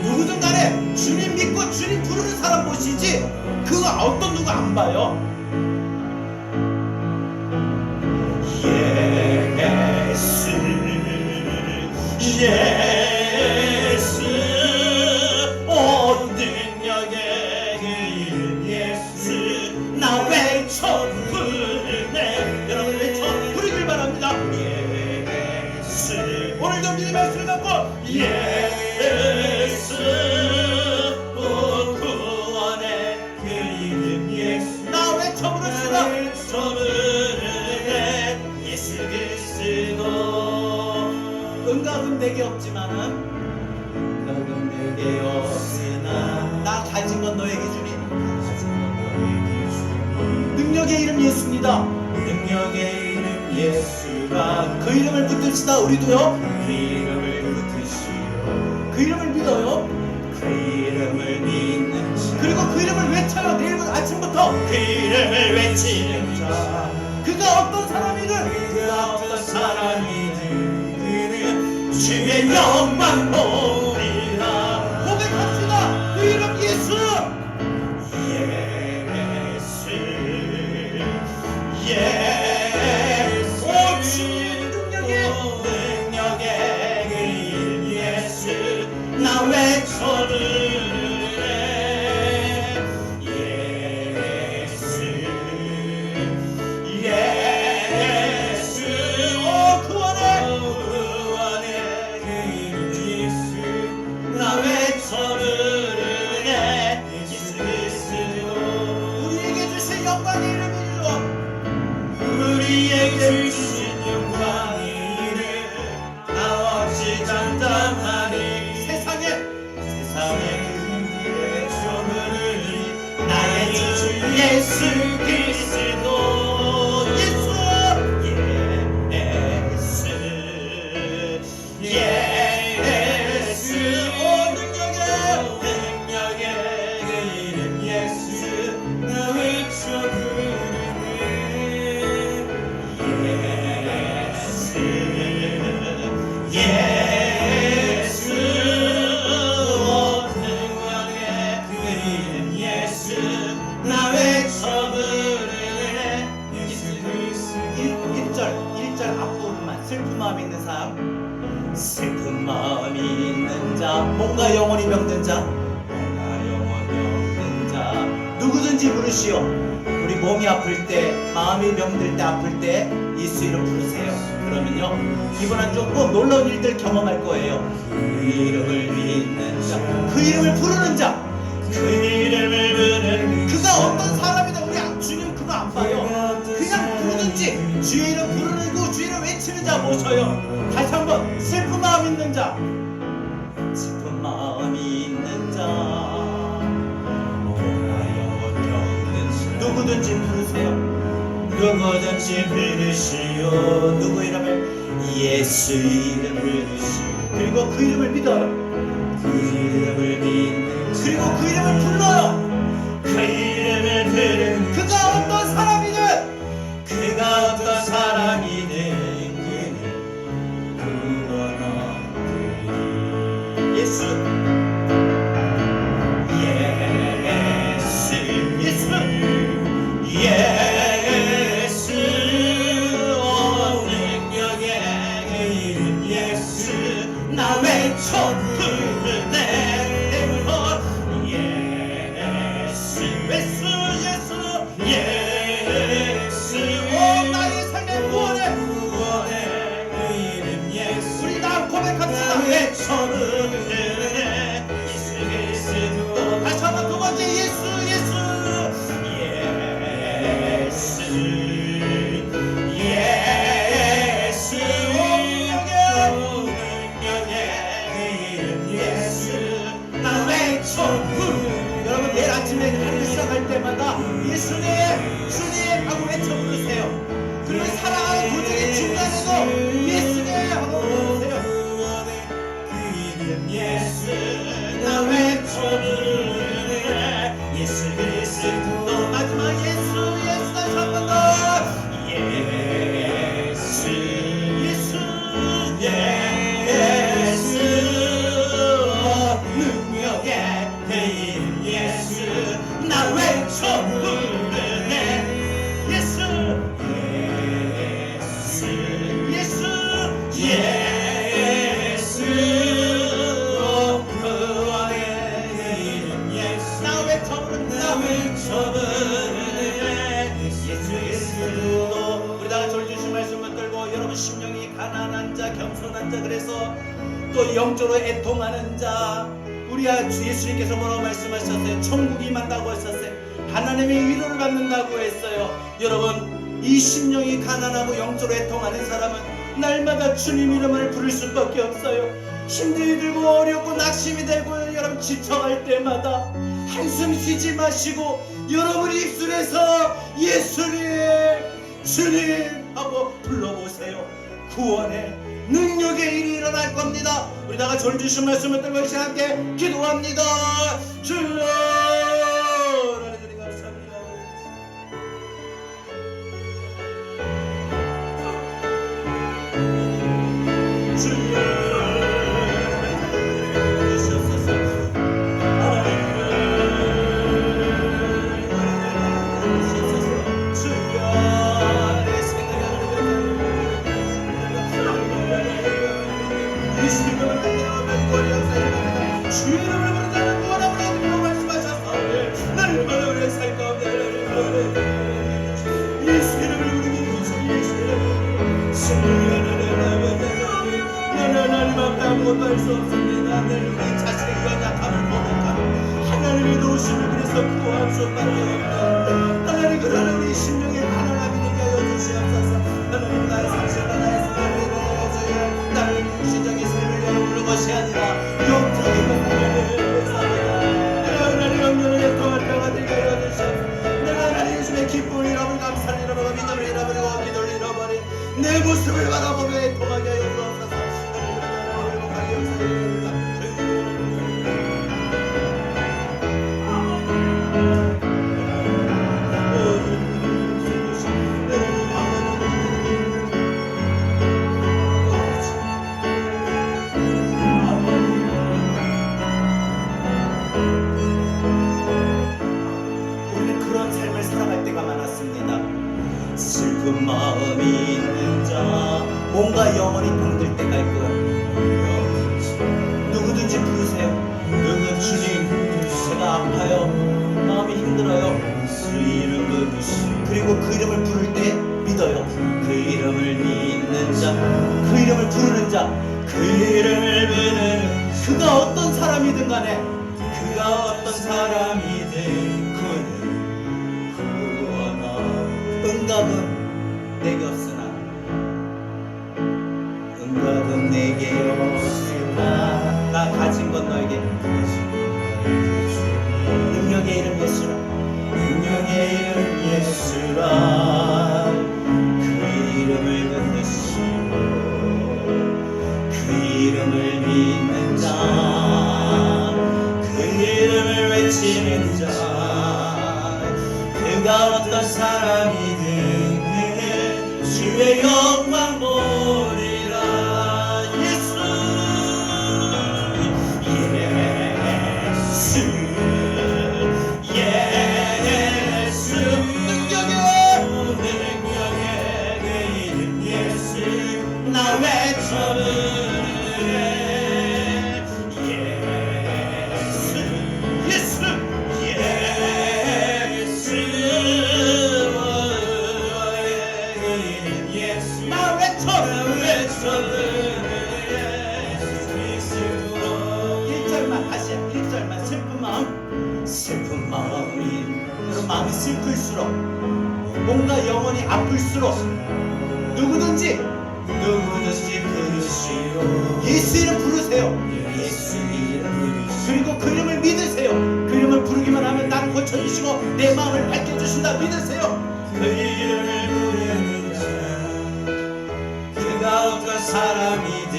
Speaker 1: 누구든 간에 주님 믿고 주님 부르는 사람 보시지, 그거 어떤 누구 안 봐요. 예수 온 능력의 그 이름 예수, 나 외쳐 부르네. 여러분 외쳐 부르길 바랍니다. 예수, 오늘도 믿음의 말씀을 갖고 예수 구원의 그 이름 예수, 나 외쳐 부르시라. 외쳐 부르네. 예수 그리스도. 응답은 내게 없지만은, 응답은 내게 없으나 나 가진 건 너에게 주니. 능력의 이름 예수입니다. 능력의 이름 예수가, 그 이름을 붙듭시다. 우리도요, 그 이름을 붙드시오. 그 이름을 믿어요. 그 이름을 믿는 자, 그리고 그 이름을 외쳐요. 내일부터 아침부터 그 이름을 외치는 자. 그가 어떤 사람이든, 그가 어떤 사람이든 주의 영광 보리라. 고백합시다. 그 이름 예수. 예수 예수. 오 주의 능력의 그 이름 예수, 나 외쳐 부르네. 예수 예수. 오 구원의 부르네. 예수 그리스도. 우리에게 주신 영광의 이름이죠. 우리에게 주신 영광의 이름, 나 없이 잠잠하니 세상에 그의 조문을 나의 주 예수 그리스도. 예수 예수 오 능력의 그 이름 예수, 나 외쳐 부르네. 예수 예수 오 능력의 그 이름 예수, 나 외쳐 부르네. 예수 그리스도. 1절 앞부분만. 슬픈 마음이 있는 사람, 슬픈 마음이 있는 자, 몸과 영혼이 병든 자, 몸과 영혼이 병든 자, 누구든지 부르시오. 우리 몸이 아플 때, 마음이 병들 때, 아플 때 예수 이름 부르세요. 그러면요, 이번 한 주 꼭 놀라운 일들 경험할 거예요. 그 이름을 믿는 자, 그 이름을 부르는 자, 그 이름을 부르는, 그가 어떤 사람이든 우리 주님 그거 안 봐요. 그냥 부르는 누구든지 주의 이름 부르고 주의 이름 외치는 자 모셔요. 다시 한번 슬픈 마음 있는 자, 슬픈 마음이 있는 자, 누구든지 부르세요. 누구든지 부르시오. 누구 이름을? 예수 이름을 부르시오. 그리고 그 이름을 믿어요. 그 이름을 믿는 자. 그리고 그 이름을 불러요. 그 이름을 부르는 그가 어떤 사람이든 그가 어떤 사람이든 그는 구원하리니. 예수 예수 예수 예수 온 능력의 그 이름 예수 나 외쳐 부르네. 예수 예수 예수 예수 오 나의 삶의 구원의 그 이름 예수. 우리 다 고백합시다. 외쳐 부르네. 예수 그리스도. 다시 한번 두 번째 예수 예수 예수 나 외쳐 부르. 여러분 내일 아침에 하루 시작할 때마다 예수님 주님 하고 외쳐 부르세요. 그리고 사랑하는 도중에 중간에도 예수님 하고 부르세요. 예수 나 외쳐 부르네. 예수 그리스도. 마지막 예수 예수 다시 한 번 더. 예수 예수 예수 능력의 그 이름 예수 나 외쳐 부르네. 예수 예수 예수 예수 구원의 그 이름 예수 나 외쳐 부르네. 나 외쳐 부르네. 예수 예수. 우리 다 같이 오늘 주신 말씀 붙들고 여러분 심령이 가난한 자 겸손한 자 그래서 또 영적으로 애통하는 자 우리 주 예수님께서 뭐라고 말씀하셨어요? 천국이 임한다고 하셨어요. 하나님의 위로를 받는다고 했어요. 여러분 이 심령이 가난하고 영적으로 애통하는 사람은 날마다 주님 이름을 부를 수밖에 없어요. 힘들이 들고 어렵고 낙심이 되고 여러분 지쳐갈 때마다 한숨 쉬지 마시고 여러분 입술에서 예수님 주님 하고 불러보세요. 구원의 능력의 일이 일어날 겁니다. 우리 다 같이 오늘 주신 말씀을 들고 함께 기도합니다. 주여 하나님 감사합니다. 주여 주의 이름을 부른다는 구원하오라고 말씀하셨사오니 날마다 우리의 삶 가운데 예수 이름을 부르기 위해서 예수 이름을 하나님 앞에 아무것도 할 수 없습니다. 늘 우리 자신의 연약함을 고백하고 하나님의 도우심을 그래서 구할 수밖에 없다. 하나님 그러나 우리 심령의 가난함이 되게 하여 주시옵소서. 하나님 나의 상실과 나의 생각을 일어나주여. 나를 육신적인 삶을 배우는 것이 아니라 영적인 것을 내가 하나님 영혼을 애통할 때가 되게 하여 주시옵소서. 내가 하나님 예수의 기쁨을 잃어버리고 감사를 잃어버리고 믿음을 잃어버리고 기도를 잃어버린 내 모습을 바라보며 애통하게 하여 주옵소서. 하나님 행복하게 역사해 슬픈 마음이 있는 자 뭔가 영혼이 병들 때가 있고요. 누구든지 부르세요. 누구 주님 제가 아파요. 마음이 힘들어요. 그 이름 부르시고 그리고 그 이름을 부를 때 믿어요. 그 이름을 믿는 자 그 이름을 부르는 자 그 이름을 부르는 그가 어떤 사람이든 간에 그가 어떤 사람이든 그는 응답은 내게 없으나 은과 금 내게 없으나 나 가진 건 너에게 능력의 이름 예수라 능력의 이름 예수라 그 이름을 붙드시고 그 이름을 믿는 자그 이름을 외치는 자 그가 어떤 사람이든 주의 영광 보리라 예수 예수 능력의 그 이름 예수 나 외쳐부르네 예수 나 외쳐부르네 1절만 다시야 1절만 슬픈 마음이 여러분 마음이 슬플수록 뭔가 영혼이 아플수록 누구든지 부르시오 예수 이름 부르세요 예수 이름 부르시오 그리고 그 이름을 믿으세요 그 이름을 부르기만 하면 나를 고쳐주시고 내 마음을 밝혀주신다 믿으세요 그 이름을 부르는 자 그가 어떤 사람이든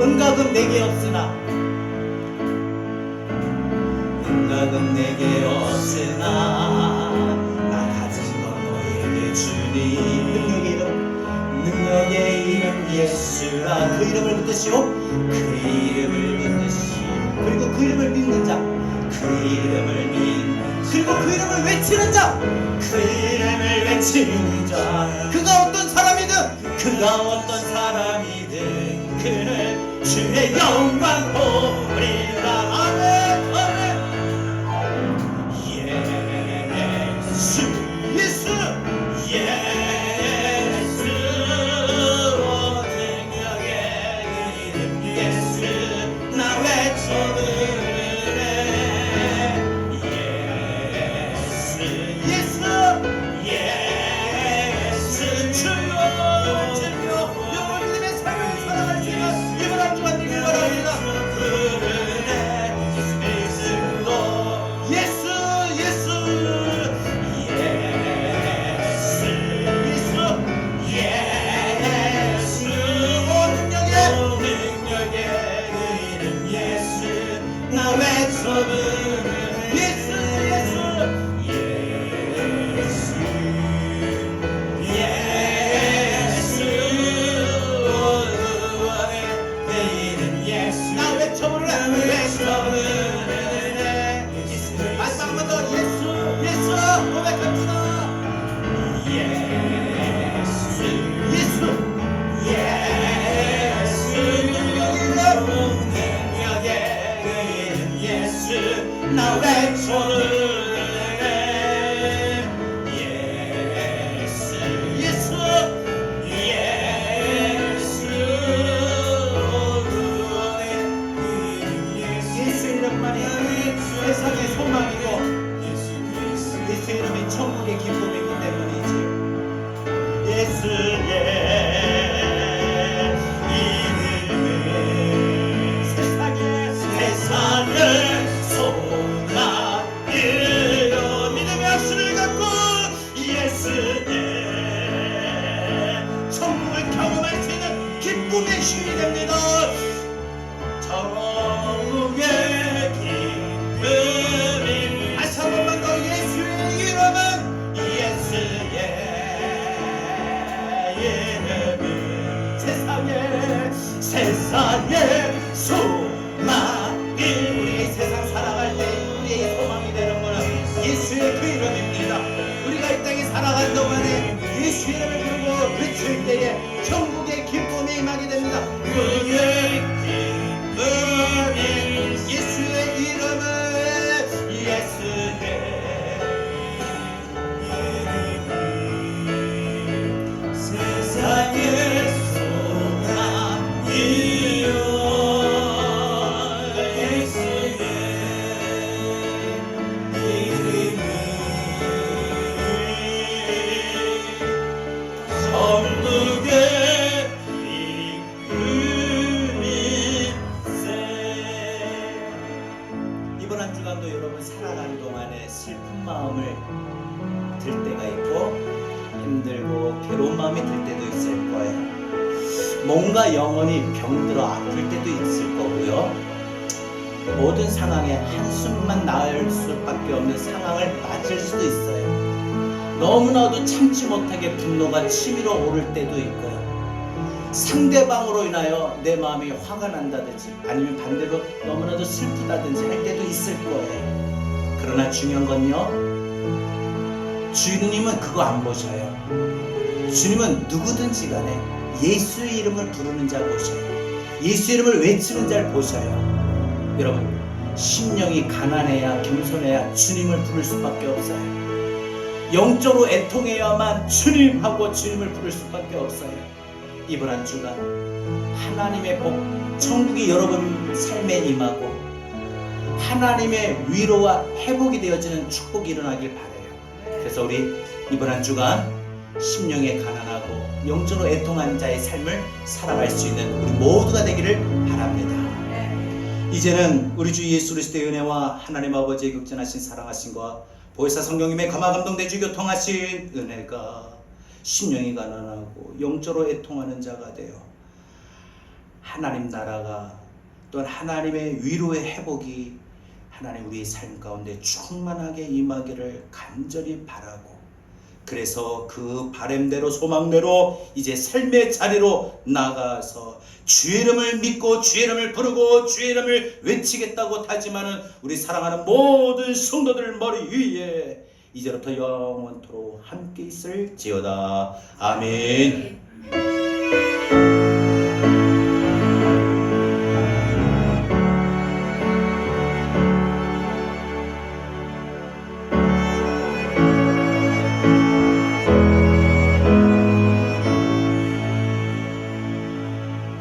Speaker 1: 은과 금 내게 없으나 은과 금 내게 없으나 나 가진 건 너에게 주니 능력의 이름 예수라 그 이름을 붙드시오 그 이름을 붙드시오 그리고 그 이름을 믿는 자 그 이름을 그리고 그 이름을 외치는 자 그 이름을 외치는 자 그가 어떤 사람이든 그는 주의 영광 보리라 아멘 아멘 예수 능력의 이름 예수 나 외쳐부르네 예수 주여 영원 믿음의 삶을 살아갈 수 있는 이번 한 주간 되길 바랍니다 마지막 한 번 더 예수 고백합시다 능력의 이름 예수 나 외쳐부르네 예수 이름만이 세상의 소망이고 예수 이름이 천국의 기쁨이기 때문이지 예수의 이름은 세상을 소망이요 믿음의 확신을 갖고 예수의 천국을 경험할 수 있는 기쁨의 힘이 됩니다 천국의 기쁨이 다시 한 번만 더 예수의 이름은 예수의 이름은 세상의 소망이 우리가 이 세상 살아갈 때 우리의 소망이 되는 거는 예수의 그 이름입니다 우리가 이 땅에 살아간 동안에 예수 이름을 부르고 외칠 때에 천국의 기쁨이 임하게 됩니다 그의 기쁨이 예수의 이름은 예수의 세상의 소망이요 예수의 이름은 뭔가 영혼이 병들어 아플 때도 있을 거고요. 모든 상황에 한숨만 나을 수밖에 없는 상황을 맞을 수도 있어요. 너무나도 참지 못하게 분노가 치밀어 오를 때도 있고요. 상대방으로 인하여 내 마음이 화가 난다든지 아니면 반대로 너무나도 슬프다든지 할 때도 있을 거예요. 그러나 중요한 건요, 주님은 그거 안 보셔요. 주님은 누구든지 간에 예수의 이름을 부르는 자 보셔요. 예수 이름을 외치는 자를 보셔요. 여러분, 심령이 가난해야 겸손해야 주님을 부를 수밖에 없어요. 영적으로 애통해야만 주님하고 주님을 부를 수밖에 없어요. 이번 한 주간 하나님의 복, 천국이 여러분 삶에 임하고 하나님의 위로와 회복이 되어지는 축복이 일어나길 바라요. 그래서 우리 이번 한 주간 심령에 가난하고 영적으로 애통한 자의 삶을 살아갈 수 있는 우리 모두가 되기를 바랍니다. 이제는 우리 주 예수 그리스도의 은혜와 하나님 아버지의 극진하신 사랑하심과 보혜사 성령님의 감화감동 대주 교통하신 은혜가 심령이 가난하고 영적으로 애통하는 자가 되어 하나님 나라가 또한 하나님의 위로의 회복이 하나님 우리의 삶 가운데 충만하게 임하기를 간절히 바라고, 그래서 그 바람대로 소망대로 이제 삶의 자리로 나가서 주의 이름을 믿고 주의 이름을 부르고 주의 이름을 외치겠다고 다짐하는 우리 사랑하는 모든 성도들 머리 위에 이제부터 영원토록 함께 있을지어다. 아멘.